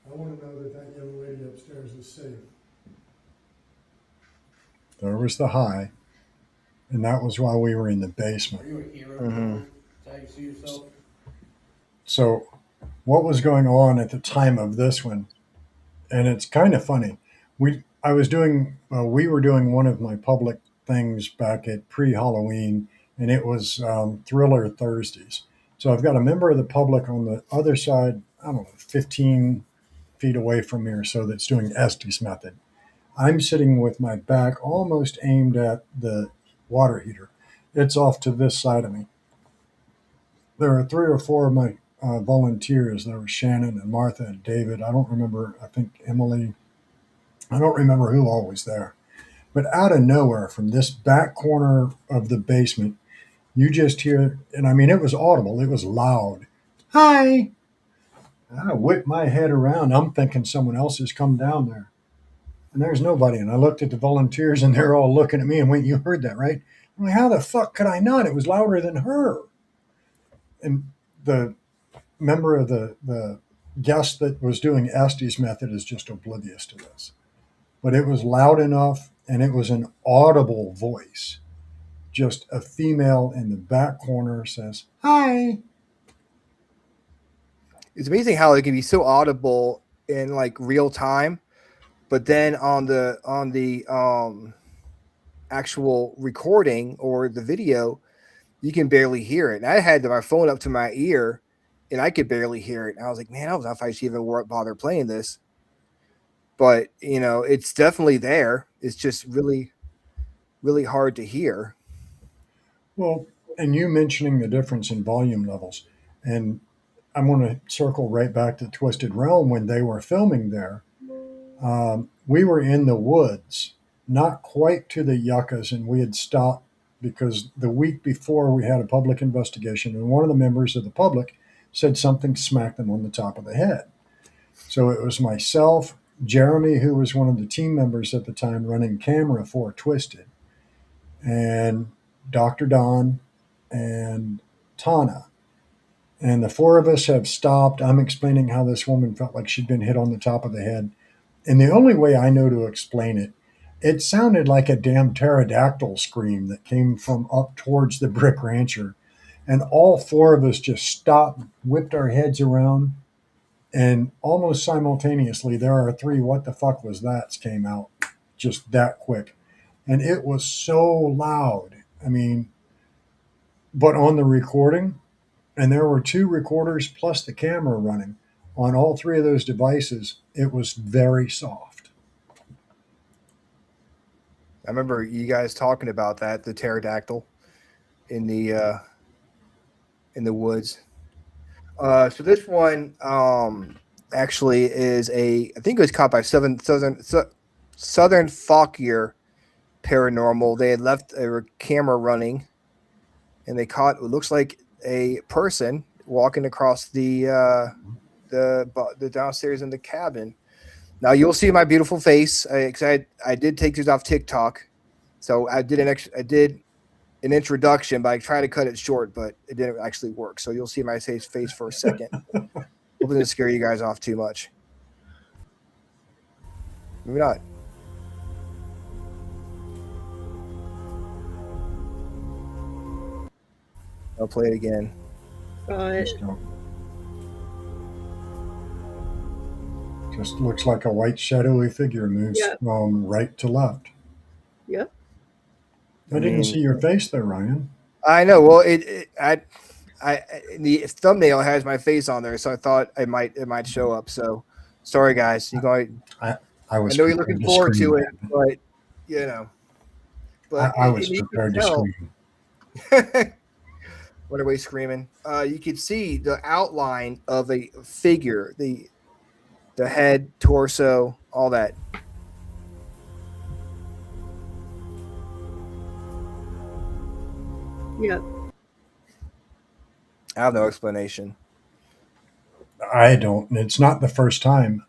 I want to know that young lady upstairs is safe. There was the high, and that was while we were in the basement. Are you a hero? How you see yourself? So, what was going on at the time of this one? And it's kind of funny. We were doing one of my public things back at pre-Halloween, and it was Thriller Thursdays. So I've got a member of the public on the other side, I don't know, 15 feet away from me or so, that's doing Estes method. I'm sitting with my back almost aimed at the water heater. It's off to this side of me. There are 3 or 4 of my volunteers. There was Shannon and Martha and David. I don't remember, I think Emily. I don't remember who all was there. But out of nowhere, from this back corner of the basement, you just hear, and I mean, it was audible. It was loud. Hi. I whipped my head around. I'm thinking someone else has come down there. And there's nobody. And I looked at the volunteers, and they're all looking at me and went, you heard that, right? I'm like, how the fuck could I not? It was louder than her. And the member of the guest that was doing Estes method is just oblivious to this. But it was loud enough, and it was an audible voice. Just a female in the back corner says, hi. It's amazing how it can be so audible in like real time, but then on the actual recording or the video, you can barely hear it. And I had my phone up to my ear, and I could barely hear it. And I was like, man, I don't know if I should even bother playing this. But it's definitely there. It's just really, really hard to hear. Well, and you mentioning the difference in volume levels, and I'm going to circle right back to Twisted Realm when they were filming there. We were in the woods, not quite to the yuccas, and we had stopped because the week before we had a public investigation, and one of the members of the public said something smacked them on the top of the head. So it was myself, Jeremy, who was one of the team members at the time running camera for Twisted, and Dr. Don and Tana. And the four of us have stopped. I'm explaining how this woman felt like she'd been hit on the top of the head. And the only way I know to explain it, it sounded like a damn pterodactyl scream that came from up towards the Brick Rancher. And all four of us just stopped, whipped our heads around, and almost simultaneously, there are three "what the fuck was that" came out just that quick. And it was so loud. I mean, but on the recording, and there were two recorders plus the camera running on all three of those devices, it was very soft. I remember you guys talking about that, the pterodactyl in the woods. So this one actually is I think it was caught by Southern Fauquier Paranormal. They had left a camera running, and they caught what looks like a person walking across the downstairs in the cabin. Now you'll see my beautiful face. I did take these off TikTok, so I did an introduction, but I tried to cut it short, but it didn't actually work. So you'll see my face for a second. Hopefully, it didn't scare you guys off too much. Maybe not. I'll play it again. Just looks like a white shadowy figure moves from right to left. Yep. I didn't see your face there, Ryan. I know. Well, the thumbnail has my face on there, so I thought it might show up. So sorry, guys. You going? I know you're looking forward to it, but But I was prepared to scream. What are we screaming? You could see the outline of a figure, the head, torso, all that. Yep. I have no explanation. I don't. It's not the first time.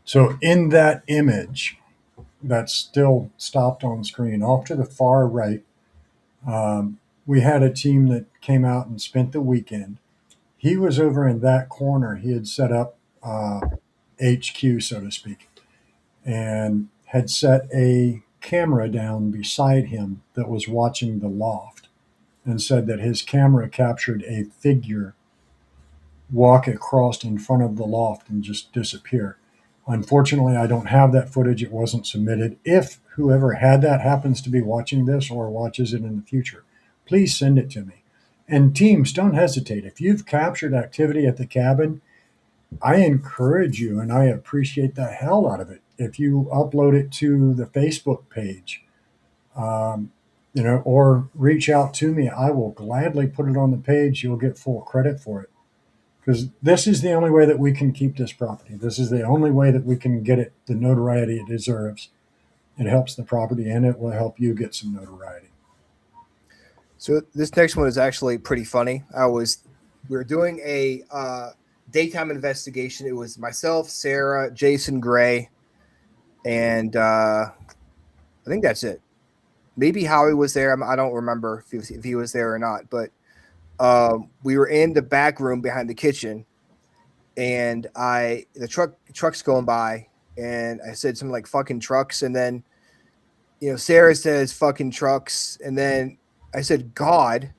So in that image that's still stopped on screen, off to the far right, we had a team that came out and spent the weekend. He was over in that corner. He had set up HQ, so to speak, and had set a camera down beside him that was watching the loft, and said that his camera captured a figure walk across in front of the loft and just disappear. Unfortunately, I don't have that footage. It wasn't submitted. If whoever had that happens to be watching this or watches it in the future, please send it to me. And teams, don't hesitate. If you've captured activity at the cabin, I encourage you, and I appreciate the hell out of it, if you upload it to the Facebook page, or reach out to me. I will gladly put it on the page. You'll get full credit for it. Because this is the only way that we can keep this property. This is the only way that we can get it the notoriety it deserves. It helps the property, and it will help you get some notoriety. So this next one is actually pretty funny. We were doing a daytime investigation. It was myself, Sarah, Jason Gray, and I think that's it. Maybe Howie was there. I don't remember if he was there or not, but we were in the back room behind the kitchen, and the truck's going by, and I said something like "fucking trucks," and then Sarah says "fucking trucks," and then I said "God,"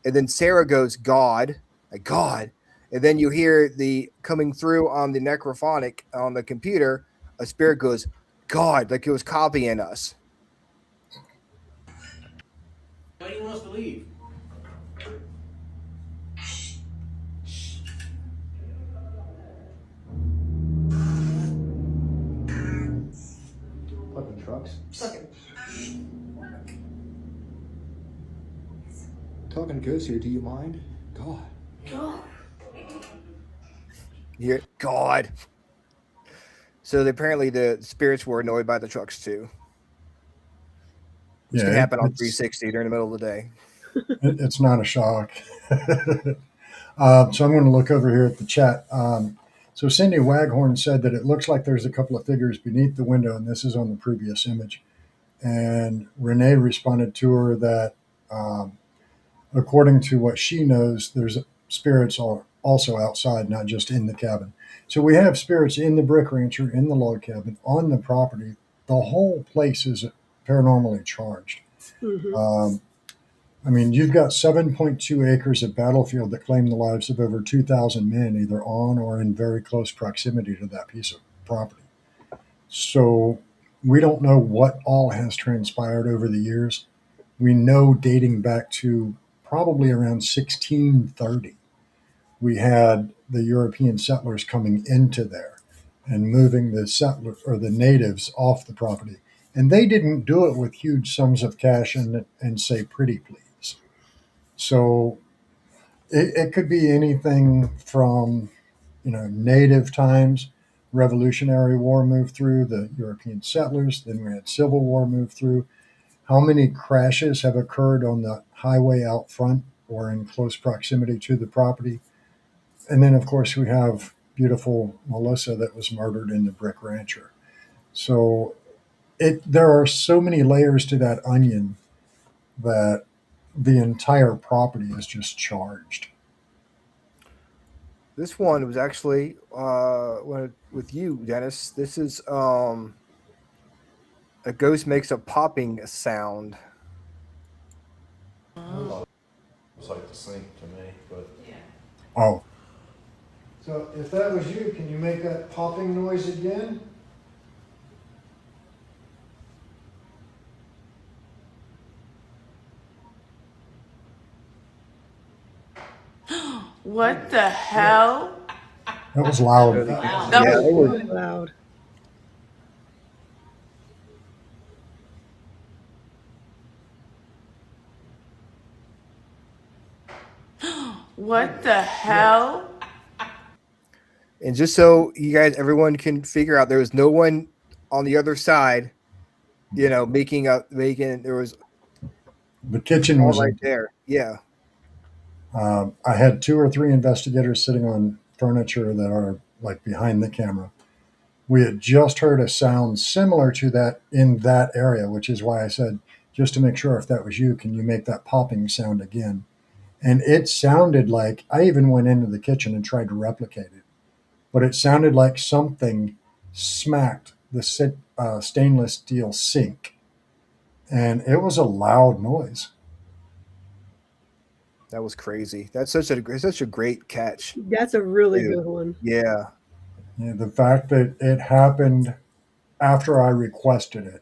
and then Sarah goes "God," like God, and then you hear the coming through on the necrophonic on the computer, a spirit goes, God, like it was copying us. Lady wants to leave. Fucking trucks. Talking to ghosts here, do you mind? God. Yeah, God. So apparently the spirits were annoyed by the trucks too. Which can happen on 360 during the middle of the day. It's not a shock. So I'm going to look over here at the chat. So Cindy Waghorn said that it looks like there's a couple of figures beneath the window, and this is on the previous image. And Renee responded to her that according to what she knows, there's spirits also outside, not just in the cabin. So we have spirits in the brick rancher, in the log cabin, on the property. The whole place is paranormally charged. Mm-hmm. I mean, you've got 7.2 acres of battlefield that claim the lives of over 2,000 men, either on or in very close proximity to that piece of property. So we don't know what all has transpired over the years. We know dating back to probably around 1630, we had the European settlers coming into there and moving the settlers or the natives off the property. And they didn't do it with huge sums of cash and say, pretty please. So it could be anything from, native times, Revolutionary War moved through, the European settlers, then we had Civil War move through. How many crashes have occurred on the highway out front or in close proximity to the property? And then, of course, we have beautiful Melissa that was murdered in the brick rancher. So there are so many layers to that onion that the entire property is just charged. This one was actually with you, Dennis. This is a ghost makes a popping sound. It's like the sink to me, but Oh. So if that was you, can you make that popping noise again? What the hell? That was loud. That was really loud. What the hell? And just so you guys, everyone can figure out, there was no one on the other side, making. There was the kitchen was right there. Yeah. I had 2 or 3 investigators sitting on furniture that are like behind the camera. We had just heard a sound similar to that in that area, which is why I said, just to make sure if that was you, can you make that popping sound again? And it sounded like, I even went into the kitchen and tried to replicate it, but it sounded like something smacked the stainless steel sink. And it was a loud noise. That was crazy. That's such a great catch. That's a really good one. Yeah. Yeah, the fact that it happened after I requested it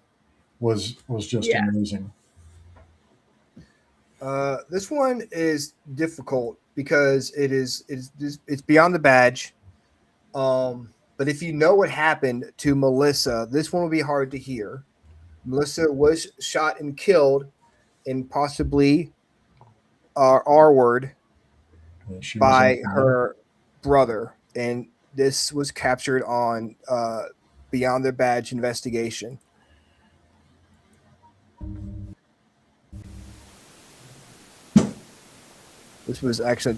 was just amazing. This one is difficult because it's beyond the badge. But if you know what happened to Melissa, this one will be hard to hear. Melissa was shot and killed in possibly R-word by her brother, and this was captured on Beyond the Badge investigation. This was actually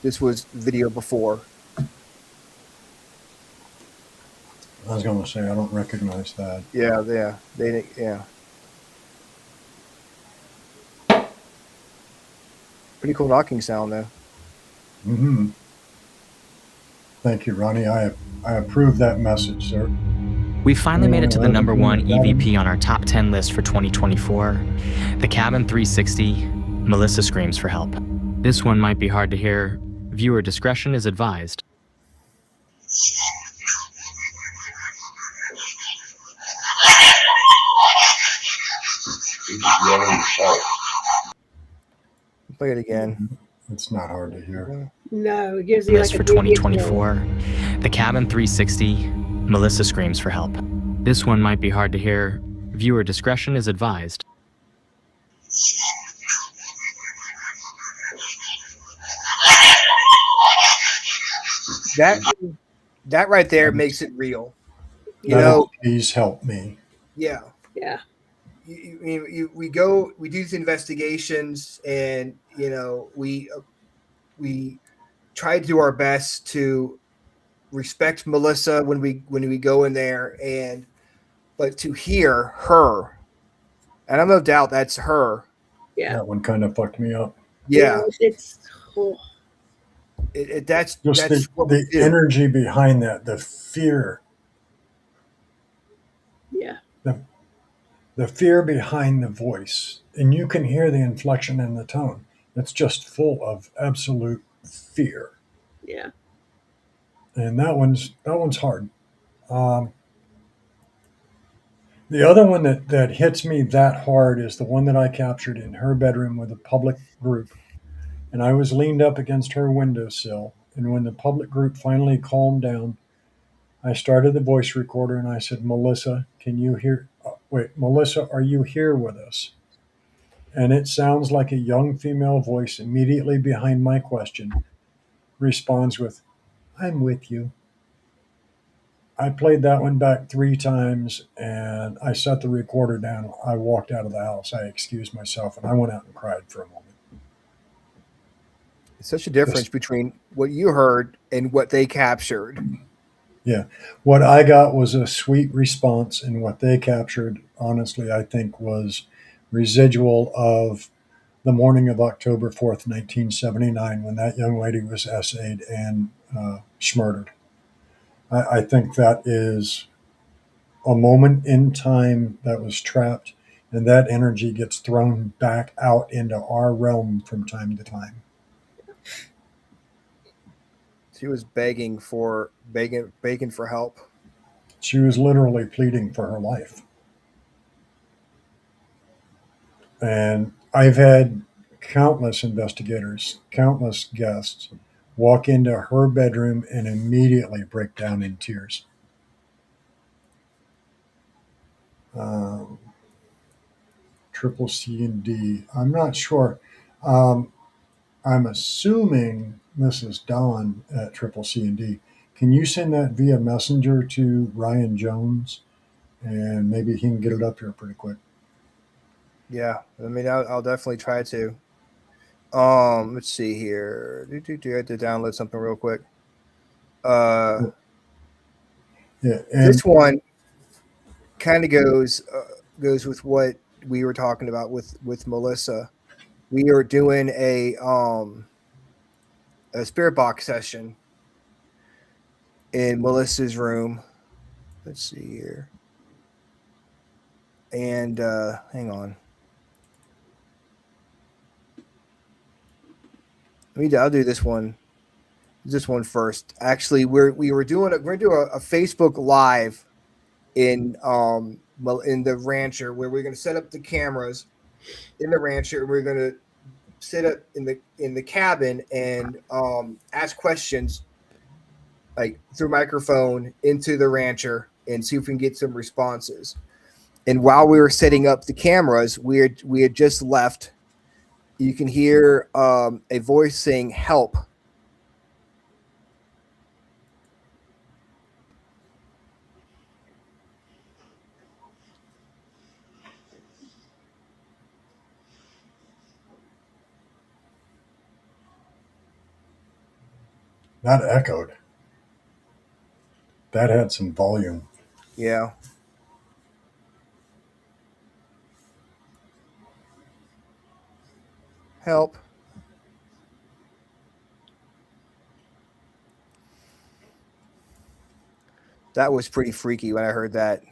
this was video before. I was going to say I don't recognize that. Yeah. Pretty cool knocking sound though. Mm-hmm. Thank you, Ronnie. I approve that message, sir. We finally made it to the #1 EVP on our top 10 list for 2024. The Cabin 360, Melissa Screams for Help. This one might be hard to hear. Viewer discretion is advised. Play it again. It's not hard to hear. No, it gives you List like for a devious 2024, the Cabin 360, Melissa screams for help. This one might be hard to hear. Viewer discretion is advised. That right there makes it real. You That is, know, please help me. yeah. Yeah. We do these investigations, and you know we try to do our best to respect Melissa when we go in there, but to hear her, and I'm no doubt that's her. Yeah. That one kind of fucked me up. Yeah, it's oh. That's Just what we the do. energy behind that, the fear. Yeah. The fear behind the voice, and you can hear the inflection in the tone. It's just full of absolute fear. Yeah. And that one's hard. The other one that hits me that hard is the one that I captured in her bedroom with a public group. And I was leaned up against her windowsill. And when the public group finally calmed down, I started the voice recorder and I said, Melissa, can you hear? Melissa, are you here with us? And it sounds like a young female voice immediately behind my question responds with, I'm with you. I played that one back 3 times and I set the recorder down. I walked out of the house. I excused myself and I went out and cried for a moment. It's such a difference between what you heard and what they captured. Yeah. What I got was a sweet response, and what they captured, honestly, I think was residual of the morning of October 4th, 1979, when that young lady was essayed and murdered. I think that is a moment in time that was trapped, and that energy gets thrown back out into our realm from time to time. She was begging for help. She was literally pleading for her life. And I've had countless investigators, countless guests walk into her bedroom and immediately break down in tears. Triple C and D. I'm not sure. I'm assuming this is Don at Triple C and D. Can you send that via messenger to Ryan Jones, and maybe he can get it up here pretty quick? Yeah, I mean, I'll definitely try to. Let's see here. I had to download something real quick. Yeah, This one kind of goes with what we were talking about with Melissa. We are doing a spirit box session in Melissa's room. Let's see here. And hang on. I'll do this one. This one first. Actually, we're going to do a Facebook Live in the rancher, where we're going to set up the cameras in the rancher. We're going to sit up in the cabin and ask questions like through microphone into the rancher and see if we can get some responses. And while we were setting up the cameras, we had just left. You can hear a voice saying "help." That echoed. That had some volume. Yeah. Help. That was pretty freaky when I heard that.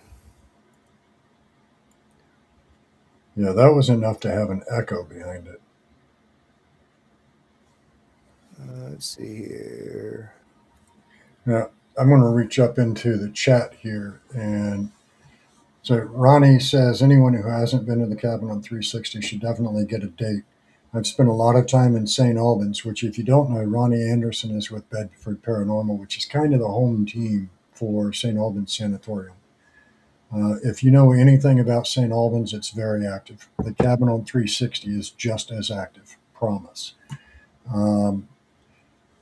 Yeah, that was enough to have an echo behind it. Let's see here. Now, I'm going to reach up into the chat here. And so Ronnie says anyone who hasn't been to the cabin on 360 should definitely get a date. I've spent a lot of time in St. Albans, which, if you don't know, Ronnie Anderson is with Bedford Paranormal, which is kind of the home team for St. Albans Sanatorium. If you know anything about St. Albans, it's very active. The cabin on 360 is just as active, promise.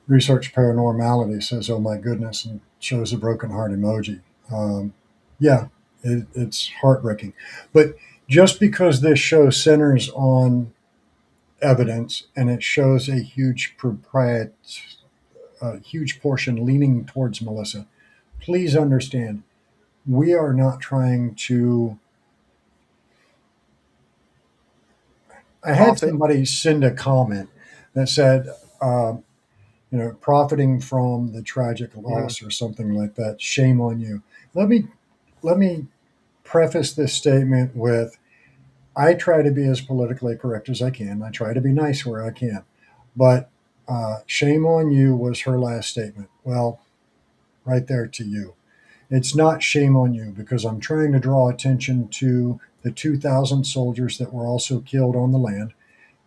Research Paranormality says, "Oh my goodness," and shows a broken heart emoji. Yeah, it's heartbreaking. But just because this show centers on evidence and it shows a huge huge portion leaning towards Melissa, please understand, we are not trying to. I had somebody send a comment that said, profiting from the tragic loss or something like that. Shame on you. Let me preface this statement with, I try to be as politically correct as I can. I try to be nice where I can, but shame on you was her last statement. Well, right there to you. It's not shame on you, because I'm trying to draw attention to the 2,000 soldiers that were also killed on the land.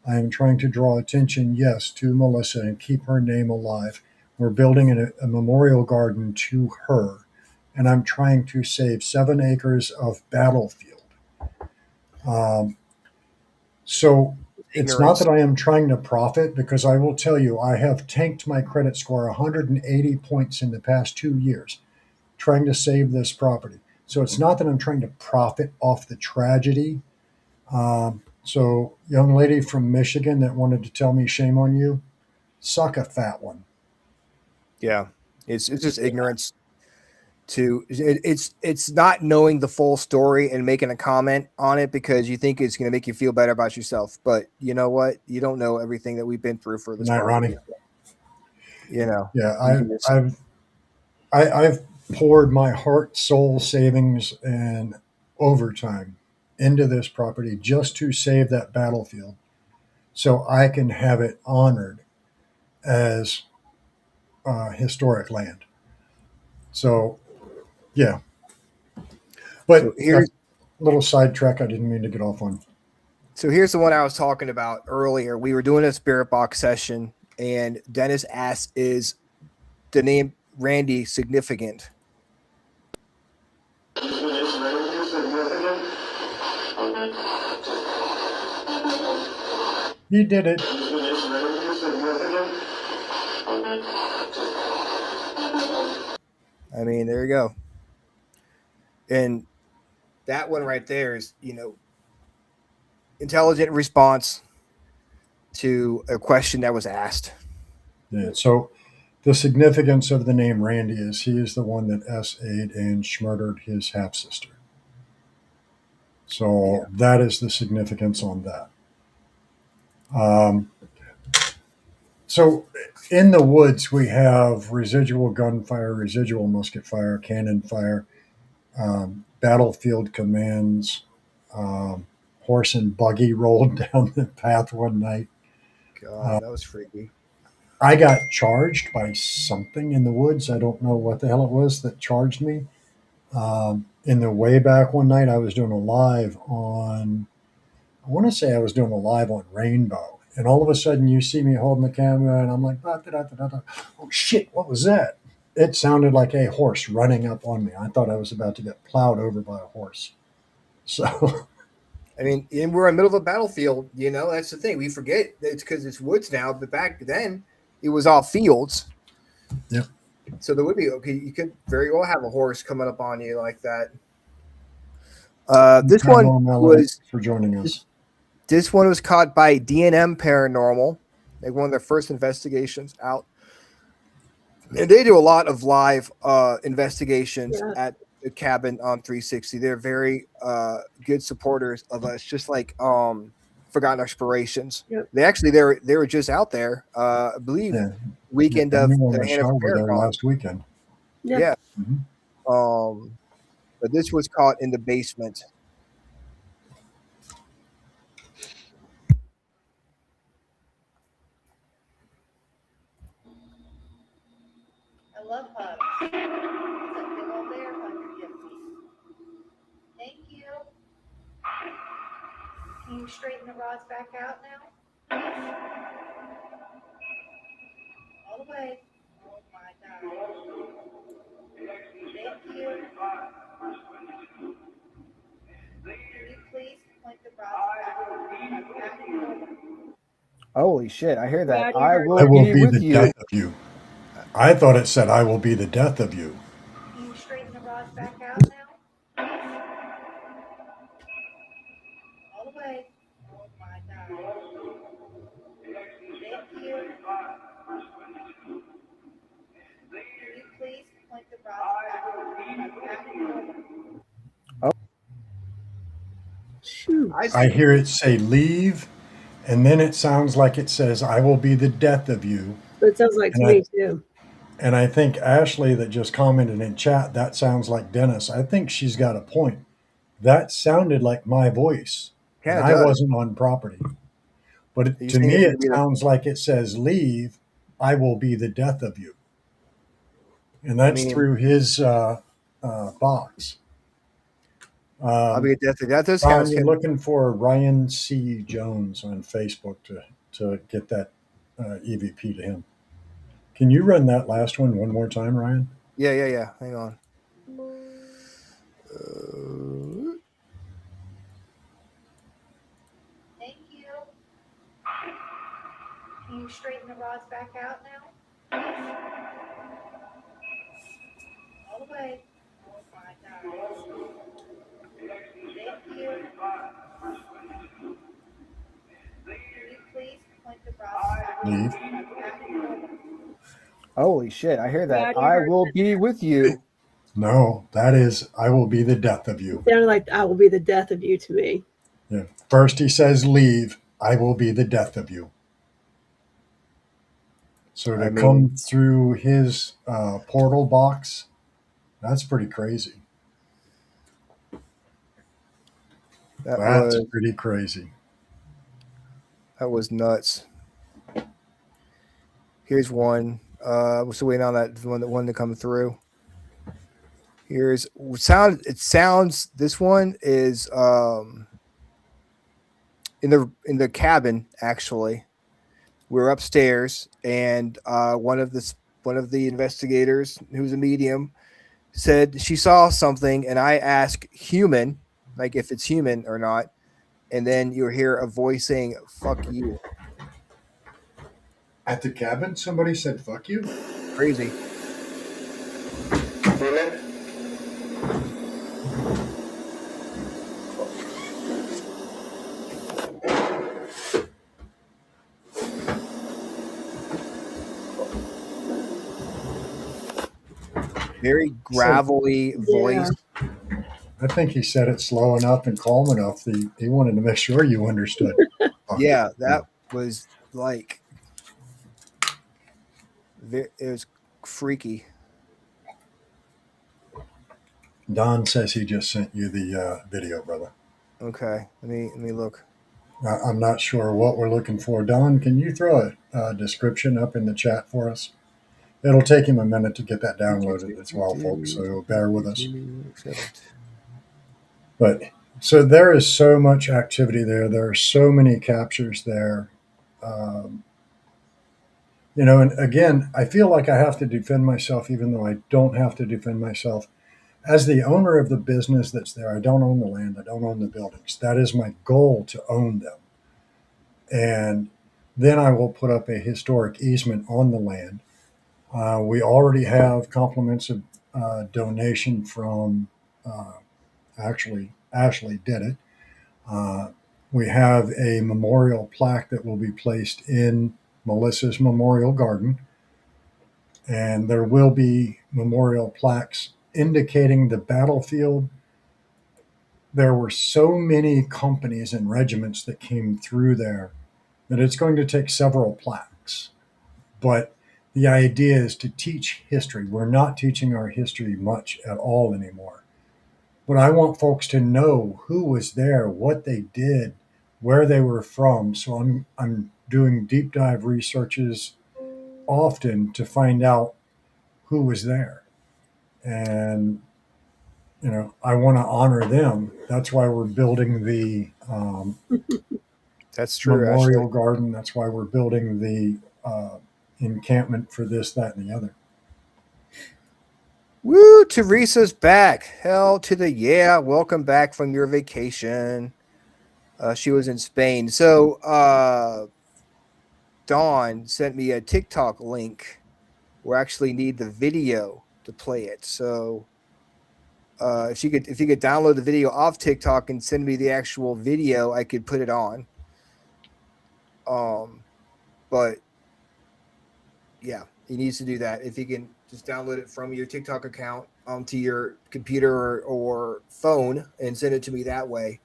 I am trying to draw attention, yes, to Melissa and keep her name alive. We're building a memorial garden to her, and I'm trying to save 7 acres of battlefield. So it's not that I am trying to profit, because I will tell you, I have tanked my credit score 180 points in the past 2 years trying to save this property. So it's not that I'm trying to profit off the tragedy. So young lady from Michigan that wanted to tell me shame on you, suck a fat one. Yeah, it's just ignorance. It's not knowing the full story and making a comment on it because you think it's going to make you feel better about yourself. But you know what? You don't know everything that we've been through for this. Night, Ronnie. You know. Yeah, I've poured my heart, soul, savings, and overtime into this property just to save that battlefield, so I can have it honored as historic land. So, yeah. But so here's a little sidetrack I didn't mean to get off on. So here's the one I was talking about earlier. We were doing a spirit box session, and Dennis asked, "Is the name Randy significant?" You did it. I mean, there you go. And that one right there is, intelligent response to a question that was asked. Yeah. So the significance of the name Randy is he is the one that S.A.'d and murdered his half sister. So that is the significance on that. So in the woods, we have residual gunfire, residual musket fire, cannon fire, battlefield commands, horse and buggy rolled down the path one night. God, that was freaky. I got charged by something in the woods. I don't know what the hell it was that charged me. In the way back one night, I was doing a live on, I want to say I was doing a live on Rainbow. And all of a sudden you see me holding the camera and I'm like, oh shit, what was that? It sounded like a horse running up on me. I thought I was about to get plowed over by a horse. So, I mean, and we're in the middle of a battlefield, that's the thing. We forget it's because it's woods now, but back then it was all fields. Yep. So there would be, you could very well have a horse coming up on you like that. This one was for joining us. This one was caught by DNM Paranormal, like one of their first investigations out. And they do a lot of live investigations at the cabin on 360. They're very good supporters of us, just like Forgotten Explorations. Yep. They were just out there, I believe, weekend of the Hannaford Paracon last weekend. Yeah. Mm-hmm. But this was caught in the basement. I love hugs. It's a big old bear hug you give me. Thank you. Can you straighten the rods back out now? All the way. Oh my God. Thank you. Can you please point the rod back and forth? Holy shit! I hear that. Glad you I heard I will that. will be be with the you. death of you. I thought it said, I will be the death of you. Can you straighten the rods back out now? All the way. Oh my God. Thank you. Can you please point the rods back and forth? Shoot. I hear it say leave, and then it sounds like it says, I will be the death of you. It sounds like to And me too. I think Ashley that just commented in chat, that sounds like Dennis. I think she's got a point. That sounded like my voice, and Yeah, it I does. wasn't on property. But You to saying me, it's it gonna be the sounds like it says leave, I will be the death of you. And that's meaning through his box. I'll be a death. That does Ron, kind you're of. looking for Ryan C. Jones on Facebook to get that EVP to him. Can you run that last one more time, Ryan? Yeah. Hang on. Thank you. Can you straighten the rods back out now? All the way. Oh my God. Thank you. Can you please point the rods Leave. back and forth? Holy shit! I hear that. Glad you I heard will be with you. No, that is, I will be the death of It you. sounded like I will be the death of you to me. Yeah. First he says leave, I will be the death of you. So I to mean, come through his portal box, that's pretty crazy. that That's was pretty crazy. nuts. Here's one. We're still waiting on that one to come through. Here's sound. It sounds. This one is in the cabin. Actually, we're upstairs, and one of the investigators, who's a medium, said she saw something, and I asked human, like if it's human or not, and then you hear a voice saying "fuck you." At the cabin, somebody said, fuck you? Crazy. Very gravelly voice. I think he said it slow enough and calm enough that he wanted to make sure you understood. Yeah, that was like it was freaky. Don says he just sent you the video, brother. Okay, let me look. I'm not sure what we're looking for. Don, can you throw a description up in the chat for us? It'll take him a minute to get that downloaded as well, folks, so bear with us. But so there is so much activity there. There are so many captures there. And again, I feel like I have to defend myself, even though I don't have to defend myself. As the owner of the business that's there, I don't own the land, I don't own the buildings. That is my goal, to own them. And then I will put up a historic easement on the land. We already have compliments of donation from, actually, Ashley did it. We have a memorial plaque that will be placed in Melissa's memorial garden. And there will be memorial plaques indicating the battlefield. There were so many companies and regiments that came through there that it's going to take several plaques. But the idea is to teach history. We're not teaching our history much at all anymore. But I want folks to know who was there, what they did, where they were from. So I'm doing deep dive researches often to find out who was there. And I want to honor them. That's why we're building the That's true. memorial Actually, garden. That's why we're building the encampment for this, that, and the other. woo! Teresa's back. Hell to the yeah! Welcome back from your vacation. She was in Spain. So Dawn sent me a TikTok link. We actually need the video to play it. So if you could download the video off TikTok and send me the actual video, I could put it on. But yeah, he needs to do that. If you can just download it from your TikTok account onto your computer or phone and send it to me that way,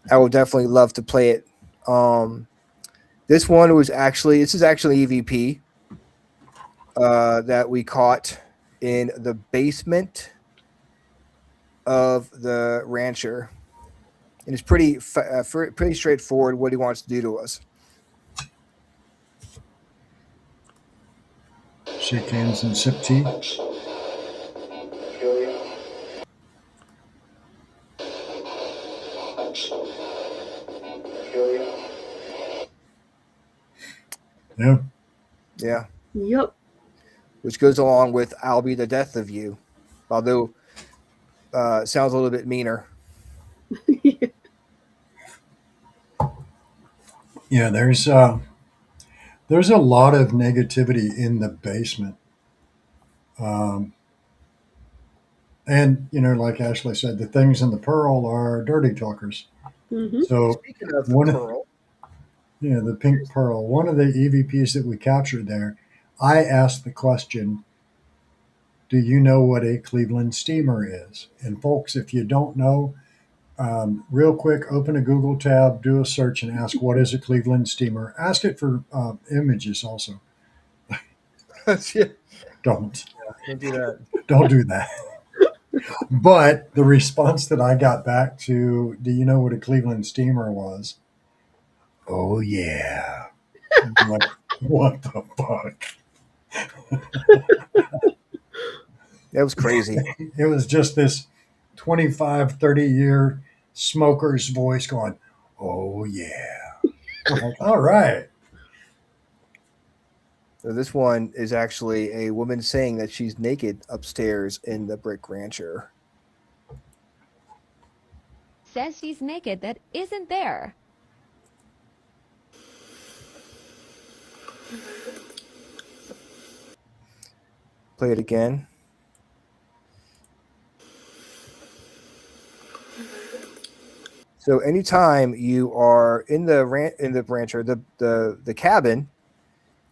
I will definitely love to play it. This is actually EVP that we caught in the basement of the rancher, and it's pretty straightforward what he wants to do to us. Shake hands and sip tea. Yeah. Yeah. Yep. Which goes along with "I'll be the death of you," although sounds a little bit meaner. Yeah, there's a lot of negativity in the basement. And like Ashley said, the things in the Pearl are dirty talkers. Mm-hmm. So Speaking of the Pearl, the pink Pearl, one of the EVPs that we captured there, I asked the question, do you know what a Cleveland steamer is? And folks, if you don't know, real quick, open a Google tab, do a search, and ask, what is a Cleveland steamer? Ask it for images also. yeah. Don't do that. Don't do that. But the response that I got back to, do you know what a Cleveland steamer was? Oh, yeah. I'm like, what the fuck? That was crazy. It was just this 25, 30-year smoker's voice going, oh, yeah. I'm like, all right. So this one is actually a woman saying that she's naked upstairs in the brick rancher. Says she's naked that isn't there. Play it again. So anytime you are in the rancher, the cabin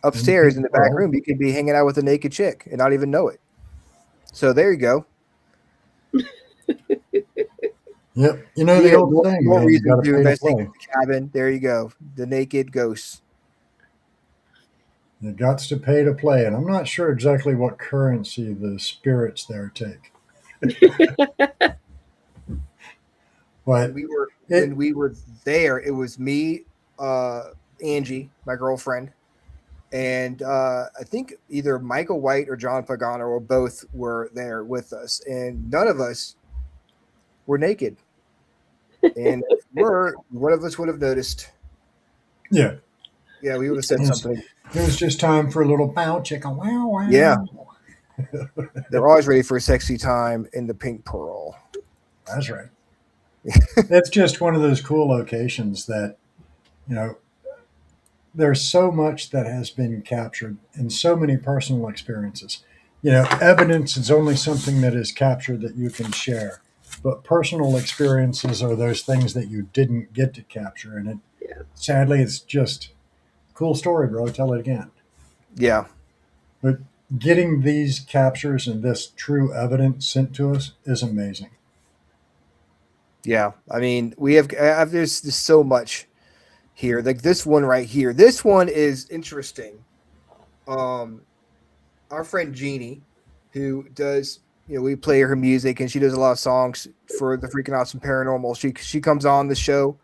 upstairs in the back room, you could be hanging out with a naked chick and not even know it. So there you go. Yep. The old thing. More Man, reason you to investigate play. the cabin. There you go. The naked ghosts. You got to pay to play, and I'm not sure exactly what currency the spirits there take. But when we were there, it was me, Angie, my girlfriend, and I think either Michael White or John Pagano or both were there with us, and none of us were naked. And if we were, one of us would have noticed. Yeah. Yeah, we would have said something. It was just time for a little bow chicken. Wow, wow. Yeah. They're always ready for a sexy time in the Pink Pearl. That's right. It's just one of those cool locations that, there's so much that has been captured and so many personal experiences. Evidence is only something that is captured that you can share, but personal experiences are those things that you didn't get to capture. And sadly, it's just cool story, bro. Tell it again. Yeah. But getting these captures and this true evidence sent to us is amazing. Yeah. I mean, there's so much here. Like this one right here. This one is interesting. Our friend Jeannie, who does, we play her music and she does a lot of songs for the Freakin Awesome Paranormal. She comes on the show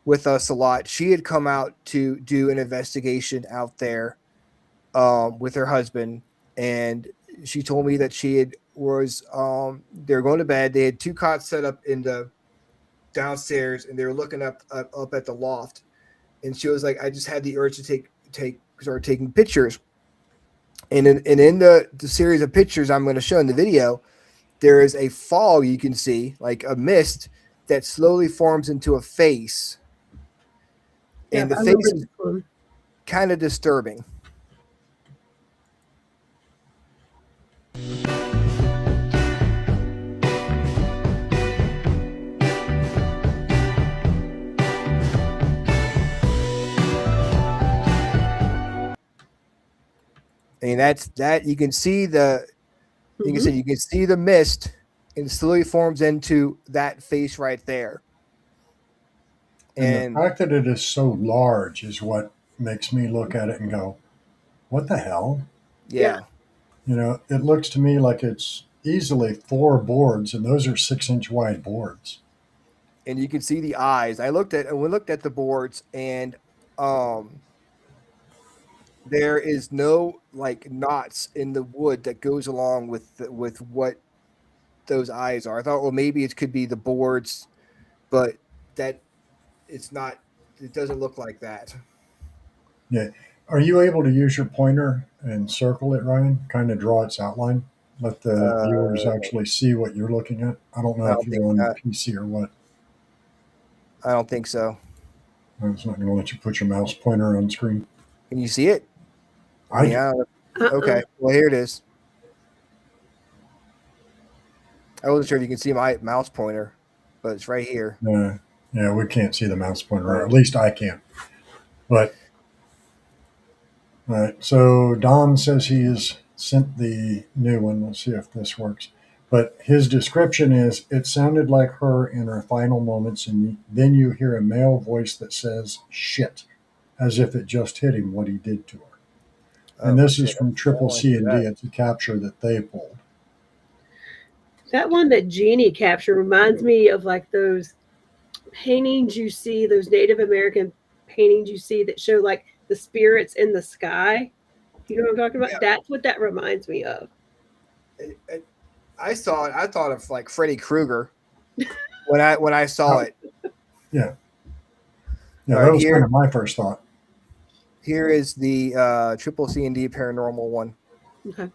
with us a lot. She had come out to do an investigation out there with her husband, and she told me that they were going to bed. They had two cots set up in the downstairs, and they were looking up at the loft, and she was like, I just had the urge to start taking pictures. And in the series of pictures I'm going to show in the video, there is a fog you can see, like a mist that slowly forms into a face. And the I face remember is this one. kind of disturbing. I mean, that's that you can see the like I said, you can see the mist and slowly forms into that face right there. And the And fact that it is so large is what makes me look at it and go, what the hell? yeah. You know, it looks to me like it's easily 4 boards, and those are 6-inch wide boards. And you can see the eyes. We looked at the boards, and there is no like knots in the wood that goes along with what those eyes are. I thought, well, maybe it could be the boards, but that it's not. It doesn't look like that. Yeah. Are you able to use your pointer and circle it, Ryan? Kind of draw its outline? Let the viewers actually see what you're looking at? I don't know if you're on PC or what. I don't think so. It's not going to let you put your mouse pointer on screen. Can you see it? I do. Yeah. Okay. Well, here it is. I wasn't sure if you can see my mouse pointer, but it's right here. Yeah, we can't see the mouse pointer, or at least I can't. But all right, so Don says he has sent the new one. Let's see if this works. But his description is, it sounded like her in her final moments, and then you hear a male voice that says shit, as if it just hit him what he did to her. And this is from Triple C and D. It's a capture that they pulled. That one that Jeannie captured reminds me of like those paintings you see, those Native American paintings you see that show like the spirits in the sky. You know what I'm talking about? Yeah. That's what that reminds me of. I thought of like Freddy Krueger when I saw it. Yeah. All That right, was kind of my first thought. Here is the Triple C and D paranormal one. Okay.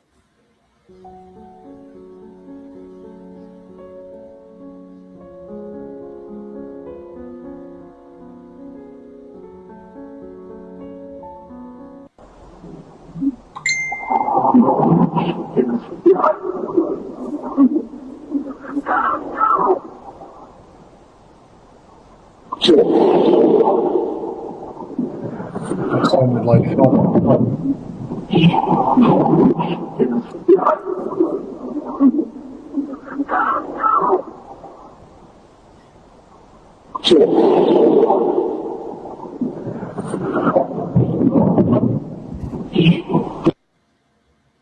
That sounded like help.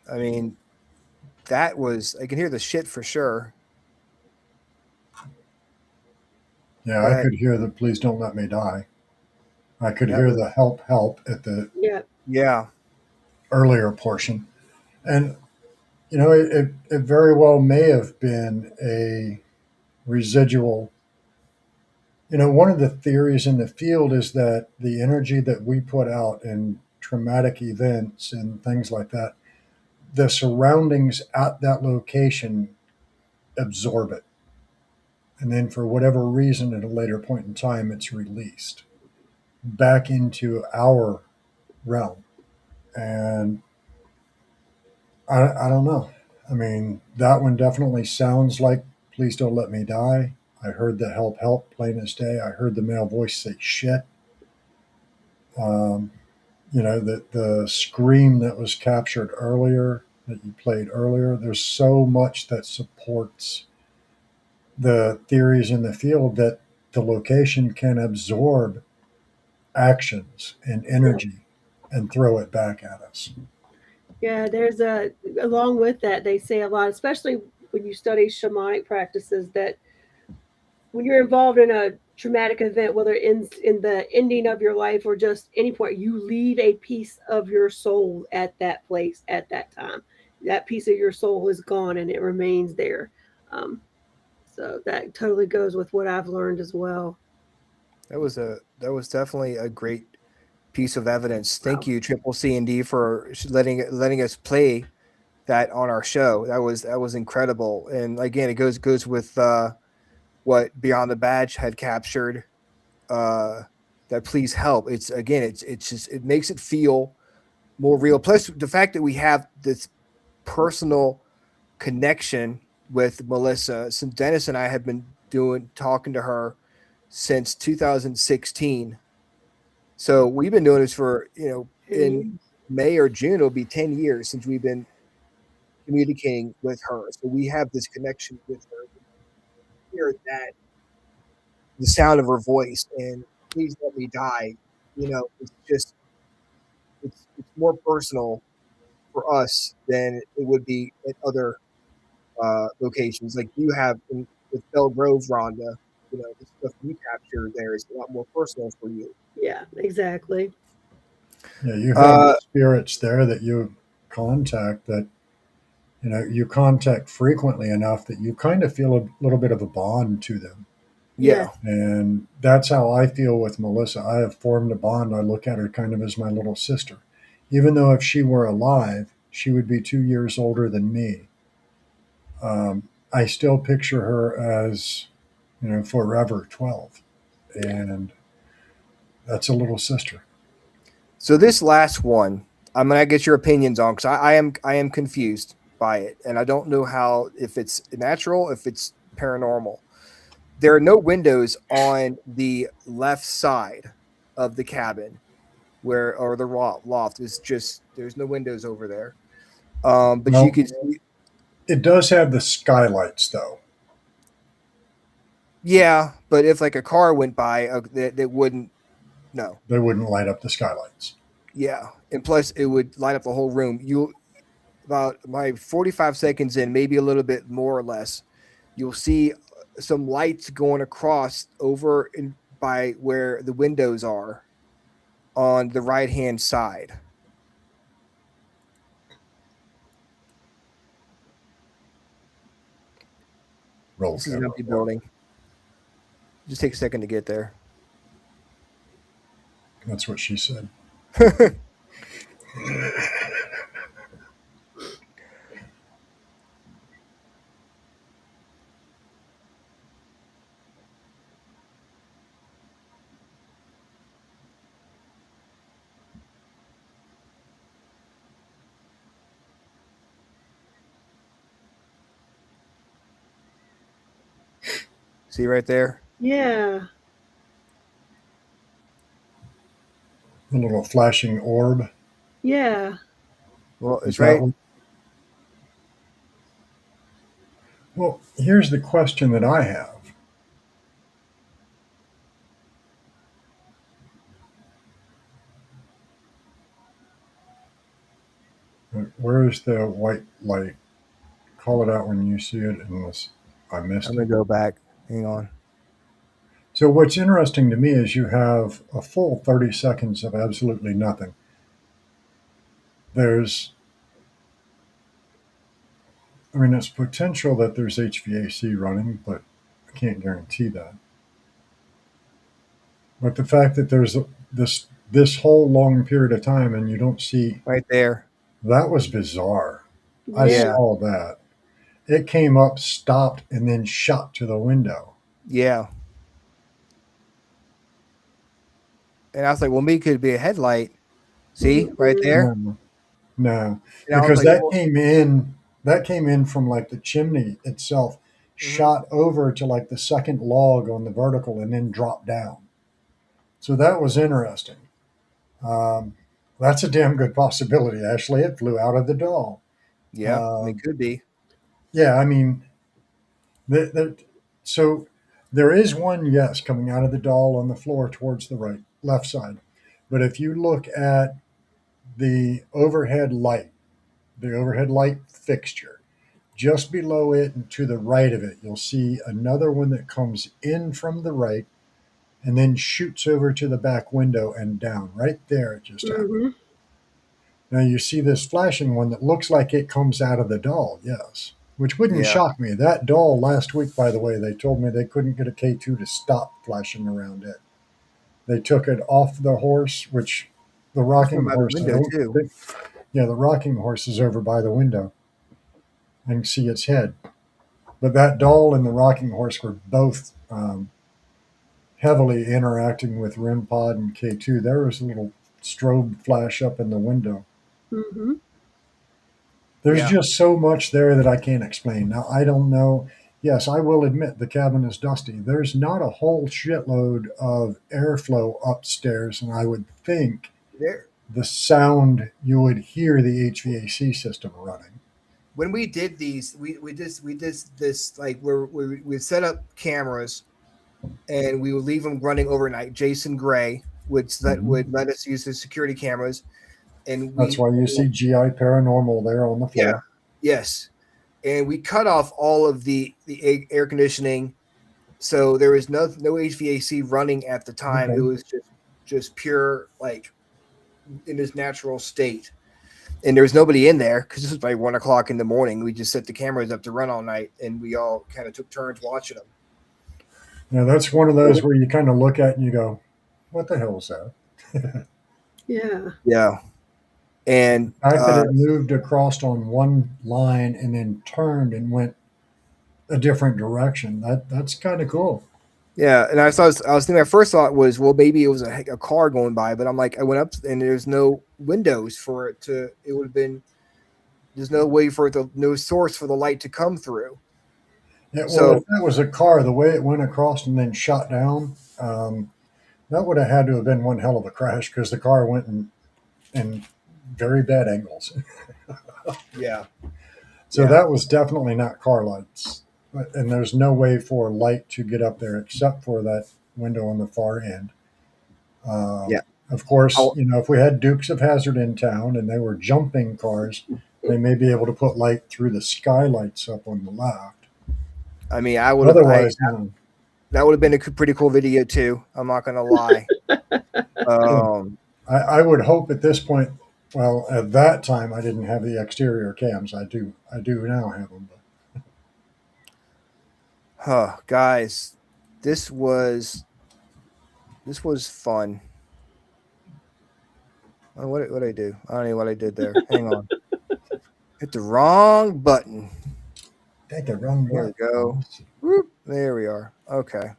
I mean, that was, I can hear the shit for sure. Yeah, I could hear the please don't let me die. I could hear the help at the earlier portion. And, you know, it very well may have been a residual. You know, one of the theories in the field is that the energy that we put out in traumatic events and things like that, the surroundings at that location absorb it. And then for whatever reason, at a later point in time, it's released back into our realm. And I don't know. I mean, that one definitely sounds like please don't let me die. I heard the help plain as day. I heard the male voice say shit. You know, the scream that was captured earlier, that you played earlier, there's so much that supports the theories in the field that the location can absorb actions and energy and throw it back at us. Yeah, there's along with that, they say a lot, especially when you study shamanic practices, that when you're involved in a traumatic event, whether in the ending of your life or just any point, you leave a piece of your soul at that place at that time. That piece of your soul is gone and it remains there. So that totally goes with what I've learned as well. That was definitely a great piece of evidence. Thank you, Triple C and D, for letting us play that on our show. That was incredible. And again, it goes with what Beyond the Badge had captured. That please help. It's just it makes it feel more real. Plus the fact that we have this personal connection with Melissa, since Dennis and I have been talking to her since 2016. So we've been doing this for, in May or June, it'll be 10 years since we've been communicating with her. So we have this connection with her. Hear that, the sound of her voice, and please let me die. It's more personal for us than it would be at other locations. Like you have with Bell Grove, Rhonda, the stuff you capture there is a lot more personal for you. Yeah, exactly. Yeah, you have spirits there that you contact that, you contact frequently enough that you kind of feel a little bit of a bond to them. Yeah. And that's how I feel with Melissa. I have formed a bond. I look at her kind of as my little sister. Even though if she were alive, she would be 2 years older than me. I still picture her as, forever 12. And that's a little sister. So this last one, I'm gonna get your opinions on, because I am confused by it, and I don't know if it's natural, if it's paranormal. There are no windows on the left side of the cabin, or the loft is just, there's no windows over there. But Well, you could see, it does have the skylights though. yeah, but if like a car went by, that wouldn't, no. They wouldn't light up the skylights. Yeah, and plus it would light up the whole room. About my 45 seconds in, maybe a little bit more or less, you'll see some lights going across over by where the windows are on the right hand side. This is an empty building. Just take a second to get there. That's what she said. See right there? Yeah. A little flashing orb. Yeah. Well, it's right. Well, here's the question that I have. Where is the white light? Call it out when you see it, unless I missed it. I'm going to go back. Hang on. So what's interesting to me is you have a full 30 seconds of absolutely nothing. It's potential that there's HVAC running, but I can't guarantee that. But the fact that there's this whole long period of time and you don't see right there, that was bizarre. Yeah. I saw that. It came up, stopped, and then shot to the window. Yeah. And I was like, well, maybe it could be a headlight. See, right there? No. And Because like, that came in from like the chimney itself, shot over to like the second log on the vertical and then dropped down. So that was interesting. That's a damn good possibility. Actually, it flew out of the doll. Yeah, it could be. Yeah, so there is one, yes, coming out of the doll on the floor towards the left side. But if you look at the overhead light fixture, just below it and to the right of it, you'll see another one that comes in from the right and then shoots over to the back window and down. Right there, it just happened. Now you see this flashing one that looks like it comes out of the doll, yes, which wouldn't shock me. That doll last week, by the way, they told me they couldn't get a K2 to stop flashing around it. They took it off the horse, which the There's rocking one by the horse. window too. Yeah, the rocking horse is over by the window. I can see its head. But that doll and the rocking horse were both heavily interacting with REM pod and K2. There was a little strobe flash up in the window. Mm-hmm. There's Yeah. just so much there that I can't explain. Now, I don't know. Yes, I will admit the cabin is dusty. There's not a whole shitload of airflow upstairs, and I would think There. the sound you would hear the HVAC system running. When we did these, we did this like where we set up cameras, and we would leave them running overnight. Jason Gray would let us use his security cameras, and That's why you see GI Paranormal there on the yeah, floor. yes, and we cut off all of the air conditioning, so there was no HVAC running at the time. Okay. It was just pure like in its natural state. And there was nobody in there because this was like 1 o'clock in the morning. We just set the cameras up to run all night, and we all kind of took turns watching them. Now, that's one of those where you kind of look at and you go, what the hell is that? Yeah. Yeah. And The fact that it moved across on one line and then turned and went a different direction, that's kind of cool. yeah, and I was thinking, my first thought was, well, maybe it was a car going by, but I'm like, I went up and there's no windows for it to. It would have been. There's no way for it to, no source for the light to come through. Yeah, well, So if that was a car, the way it went across and then shot down, that would have had to have been one hell of a crash because the car went in very bad angles. yeah, So that was definitely not car lights. And there's no way for light to get up there except for that window on the far end. Yeah. Of course, if we had Dukes of Hazzard in town and they were jumping cars, they may be able to put light through the skylights up on the left. I mean, I would have. Otherwise, no. That would have been a pretty cool video too. I'm not gonna lie. I would hope at this point. Well, at that time, I didn't have the exterior cams. I do now have them. Huh, guys, this was fun. Oh, what did I do? I don't know what I did there. Hang on. Hit the wrong button. Hit the wrong There we button. go. Whoop, there we are. Okay.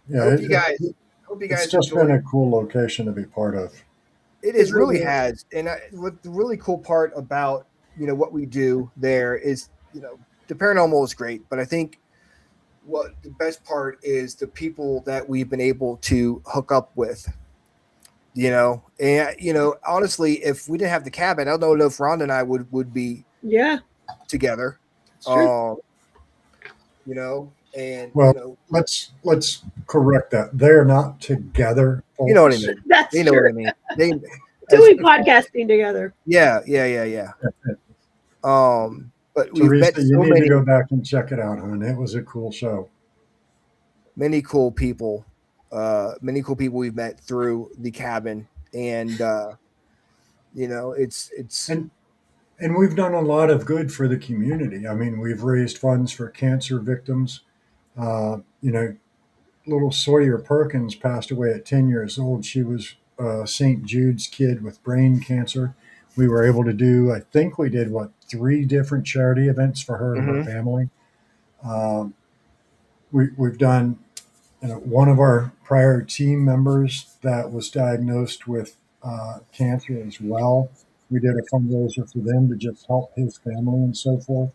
Yeah, Hope you guys it's just been a cool location to be part of. It is really has, and what the really cool part about what we do there is the paranormal is great, but I think what the best part is the people that we've been able to hook up with. And honestly, if we didn't have the cabin, I don't know if Rhonda and I would be together. And Well, let's correct that. They're not together. You know what I folks. mean. That's They know true. what I mean. They Doing podcasting together. Yeah. But we've met Teresa, you so need many to go back and check it out, hon. It was a cool show. many cool people. Many cool people we've met through the cabin, and it's And we've done a lot of good for the community. I mean, we've raised funds for cancer victims. Little Sawyer Perkins passed away at 10 years old. She was St. Jude's kid with brain cancer. We were able to do, I think we did, 3 different charity events for her and her family. We've done, one of our prior team members that was diagnosed with cancer as well. We did a fundraiser for them to just help his family and so forth.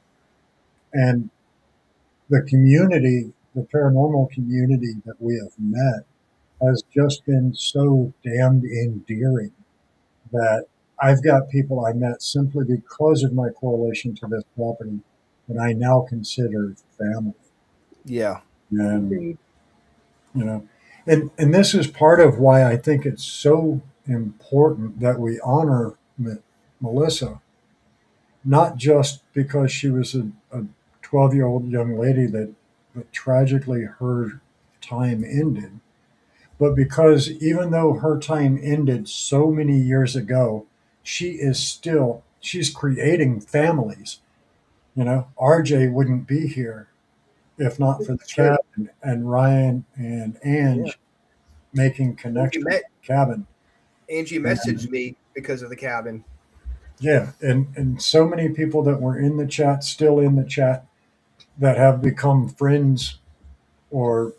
And the community, the paranormal community that we have met has just been so damned endearing that I've got people I met simply because of my correlation to this property that I now consider family. yeah. And, and this is part of why I think it's so important that we honor Melissa, not just because she was a 12-year-old young lady that tragically her time ended, but because even though her time ended so many years ago, she's creating families. RJ wouldn't be here if not for the cabin and Ryan and Ange making connection with the cabin. Angie messaged me because of the cabin. Yeah, and so many people that were in the chat, still in the chat, that have become friends or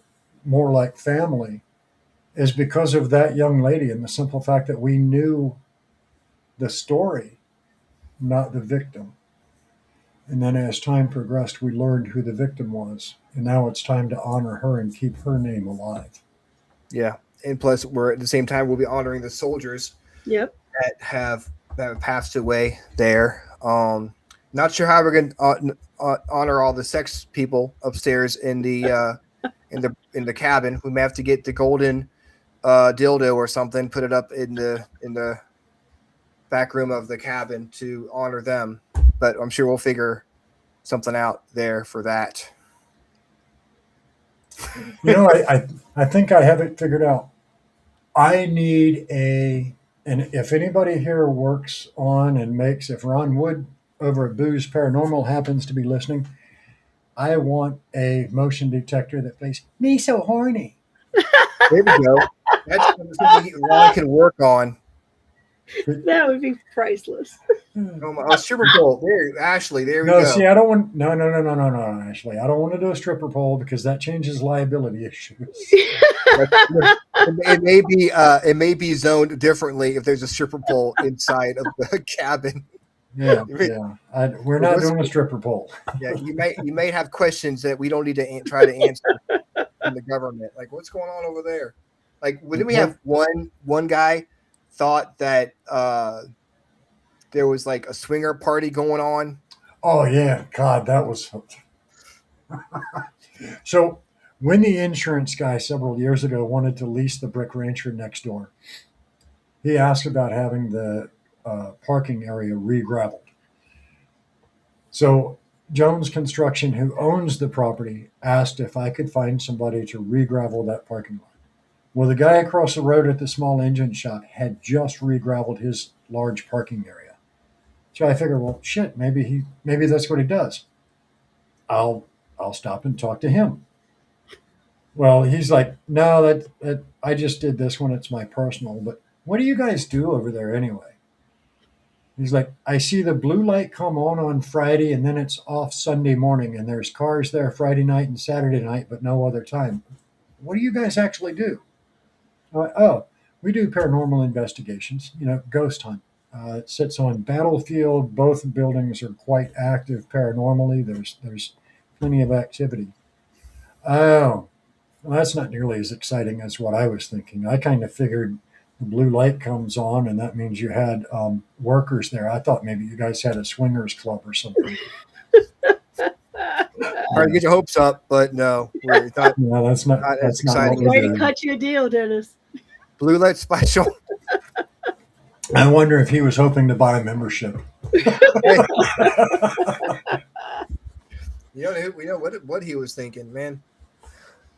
more like family, is because of that young lady and the simple fact that we knew the story, not the victim. And then as time progressed, we learned who the victim was. And now it's time to honor her and keep her name alive. Yeah. And plus, we're at the same time, we'll be honoring the soldiers Yep. that have passed away there. Not sure how we're going to honor all the sex people upstairs in the cabin. We may have to get the golden dildo or something, put it up in the back room of the cabin to honor them. But I'm sure we'll figure something out there for that. You know, I think I have it figured out. I need and if anybody here works on and makes, if Ron Wood over at Booze Paranormal happens to be listening, I want a motion detector that plays "Me So Horny." There we go. That's something Ron can work on. That would be priceless. Stripper pole. There, Ashley. There we No, go. see, I don't want. No, Ashley. I don't want to do a stripper pole because that changes liability issues. It may be zoned differently if there's a stripper pole inside of the cabin. Yeah. We're not doing a stripper pole. Yeah, you may have questions that we don't need to try to answer from the government. Like, what's going on over there? Like, didn't we have one guy thought that there was like a swinger party going on? Oh yeah, God, that was. So when the insurance guy several years ago wanted to lease the brick rancher next door, he asked about having the parking area re-graveled. So Jones Construction, who owns the property, asked if I could find somebody to re-gravel that parking lot. Well, the guy across the road at the small engine shop had just re-graveled his large parking area. So I figured, well, shit, maybe that's what he does. I'll stop and talk to him. Well, he's like, no, that I just did this one. It's my personal. But what do you guys do over there anyway? He's like, I see the blue light come on Friday and then it's off Sunday morning and there's cars there Friday night and Saturday night, but no other time. What do you guys actually do? We do paranormal investigations, ghost hunt. It sits on Battlefield. Both buildings are quite active paranormally. There's plenty of activity. Oh, well, that's not nearly as exciting as what I was thinking. I kind of figured the blue light comes on and that means you had workers there. I thought maybe you guys had a swingers club or something. Trying to get your hopes up, but no. No, that's not as exciting. Way to cut you a deal, Dennis. Blue light special. I wonder if he was hoping to buy a membership. We know what he was thinking, man.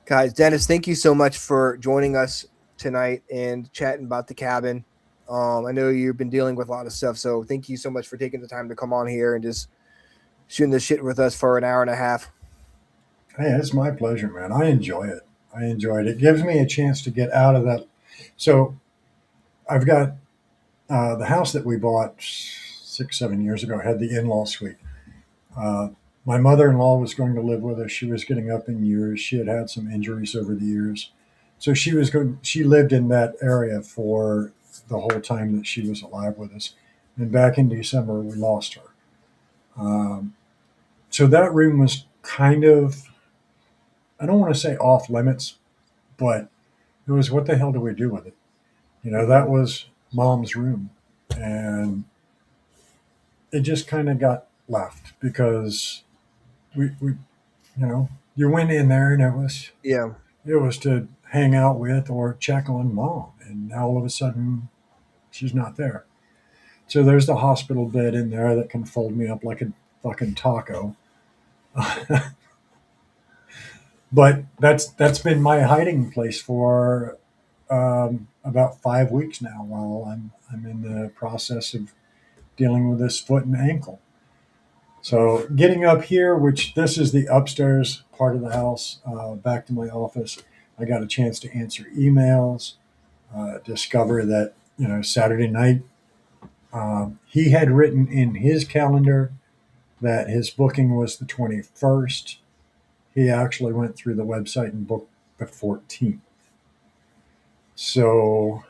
Guys, Dennis, thank you so much for joining us tonight and chatting about the cabin. I know you've been dealing with a lot of stuff, so thank you so much for taking the time to come on here and just shooting the shit with us for an hour and a half. Hey, it's my pleasure, man. I enjoy it. It gives me a chance to get out of that. So I've got the house that we bought 6-7 years ago had the in-law suite. My mother-in-law was going to live with us. She was getting up in years. She had had some injuries over the years. So she lived in that area for the whole time that she was alive with us. And back in December, we lost her. So that room was kind of, I don't want to say off limits, but it was, what the hell do we do with it? That was Mom's room. And it just kind of got left because we you went in there and it was to hang out with or check on Mom. And now all of a sudden she's not there. So there's the hospital bed in there that can fold me up like a fucking taco. But that's been my hiding place for about 5 weeks now while I'm in the process of dealing with this foot and ankle. So getting up here, which this is the upstairs part of the house, back to my office. I got a chance to answer emails, discover that, Saturday night, he had written in his calendar that his booking was the 21st. He actually went through the website and booked the 14th. So,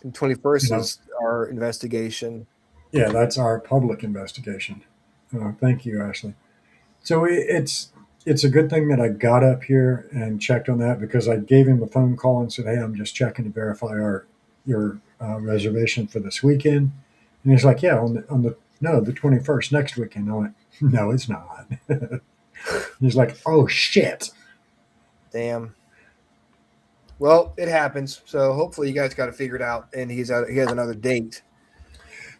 And 21st is our investigation. yeah, that's our public investigation. Thank you, Ashley. So it's a good thing that I got up here and checked on that, because I gave him a phone call and said, "Hey, I'm just checking to verify your reservation for this weekend." And he's like, "Yeah, the 21st, next weekend." I went, "No, it's not." He's like, "Oh shit." Damn. Well, it happens. So hopefully you guys got it figured out, and he has another date.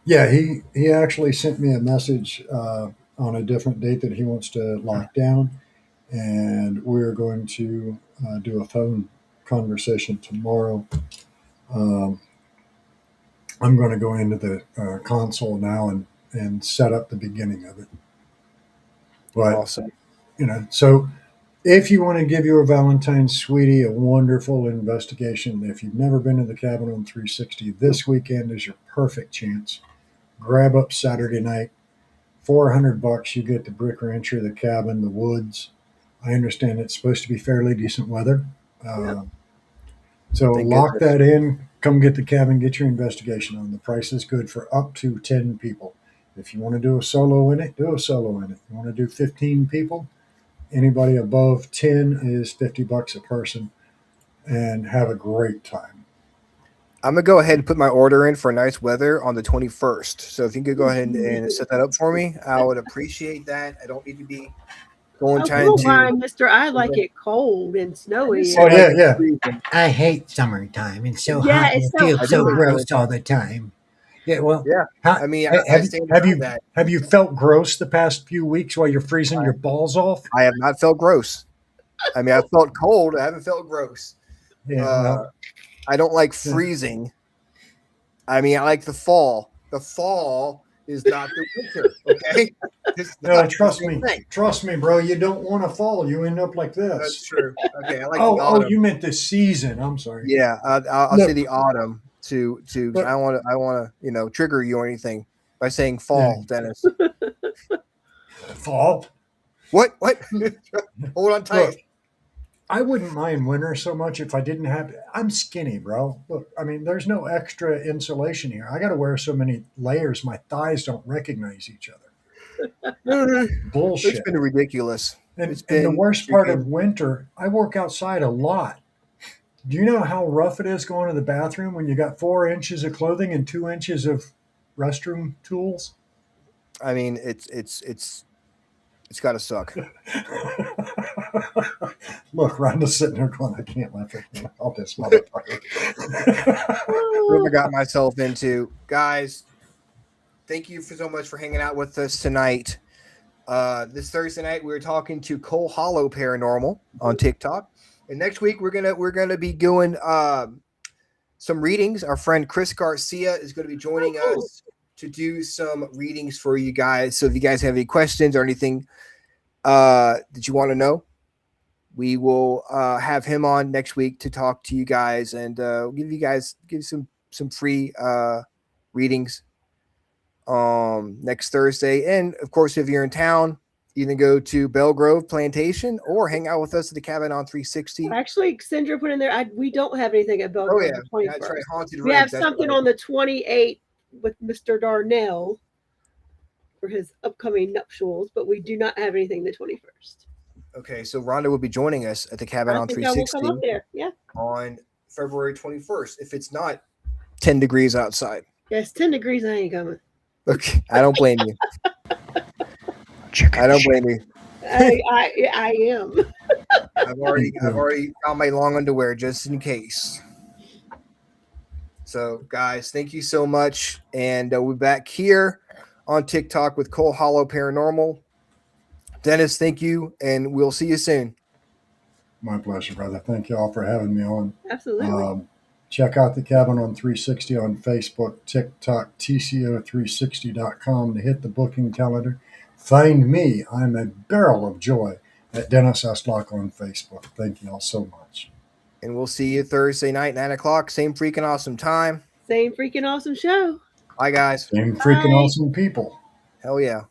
Yeah, he actually sent me a message on a different date that he wants to lock down, and we're going to do a phone conversation tomorrow. I'm going to go into the console now and set up the beginning of it. But, Awesome. So if you want to give your Valentine's sweetie a wonderful investigation, if you've never been to the cabin on 360, this weekend is your perfect chance. Grab up Saturday night. $400, you get the brick rancher, the cabin, the woods. I understand it's supposed to be fairly decent weather. So Thank lock goodness. that in. Come get the cabin, get your investigation on. The price is good for up to 10 people. If you want to do a solo in it, do a solo in it. You want to do 15 people, anybody above 10 is $50 a person, and have a great time. I'm gonna go ahead and put my order in for nice weather on the 21st. So if you could go ahead and set that up for me, I would appreciate that. I don't need to be going trying Come to. on, Mister. I like it cold and snowy. Oh, yeah. I hate summertime. It's so Yeah, hot. it's It so feels so hot. gross all the time. Yeah, well, Yeah. I mean, I have, stand have by you that. have you felt gross the past few weeks while you're freezing your balls off? I have not felt gross. I mean, I felt cold. I haven't felt gross. Yeah, well, I don't like freezing. I mean, I like the fall. The fall is not the winter. Okay. It's no, not the trust same me, thing. trust me, bro. You don't want to fall. You end up like this. That's true. Okay. I like oh, the autumn. you meant the season. I'm sorry. Yeah, I'll Look, say the autumn to But- I want to trigger you or anything by saying fall, Dennis. Fall. What? Hold on tight. Look, I wouldn't mind winter so much if I didn't have. I'm skinny, bro. Look, I mean, there's no extra insulation here. I got to wear so many layers, my thighs don't recognize each other. Bullshit. It's been ridiculous. And the worst part of winter, I work outside a lot. Do you know how rough it is going to the bathroom when you got 4 inches of clothing and 2 inches of restroom tools? I mean, it's got to suck. Look, Rhonda's sitting there going, "I can't let her out this motherfucker." What I got myself into, guys. Thank you so much for hanging out with us tonight. This Thursday night, we're talking to Cole Hollow Paranormal on TikTok, and next week we're gonna be doing some readings. Our friend Chris Garcia is going to be joining us to do some readings for you guys. So if you guys have any questions or anything that you want to know, we will have him on next week to talk to you guys and give some free readings next Thursday. And of course, if you're in town, you can go to Belgrove Plantation or hang out with us at the cabin on 360. Actually, Sandra put in there. We don't have anything at Belgrove. Oh, yeah. on the 21st. That's right. Haunted We have Ridge, that's something right. on the 28th with Mr. Darnell for his upcoming nuptials, but we do not have anything the 21st. Okay, so Rhonda will be joining us at the cabin I on think I will 360 come up there. Yeah. on February 21st. If it's not 10 degrees outside. Yeah, it's 10 degrees. I ain't coming. Okay, I don't blame you. I don't blame you. I am. I've already found my long underwear just in case. So, guys, thank you so much, and we're back here on TikTok with Cole Hollow Paranormal. Dennis, thank you, and we'll see you soon. My pleasure, brother. Thank you all for having me on. Absolutely. Check out the cabin on 360 on Facebook, TikTok, TCO360.com to hit the booking calendar. Find me. I'm a barrel of joy at Dennis Estlock on Facebook. Thank you all so much. And we'll see you Thursday night, 9 o'clock. Same freaking awesome time. Same freaking awesome show. Bye, guys. Same freaking awesome people. Hell yeah.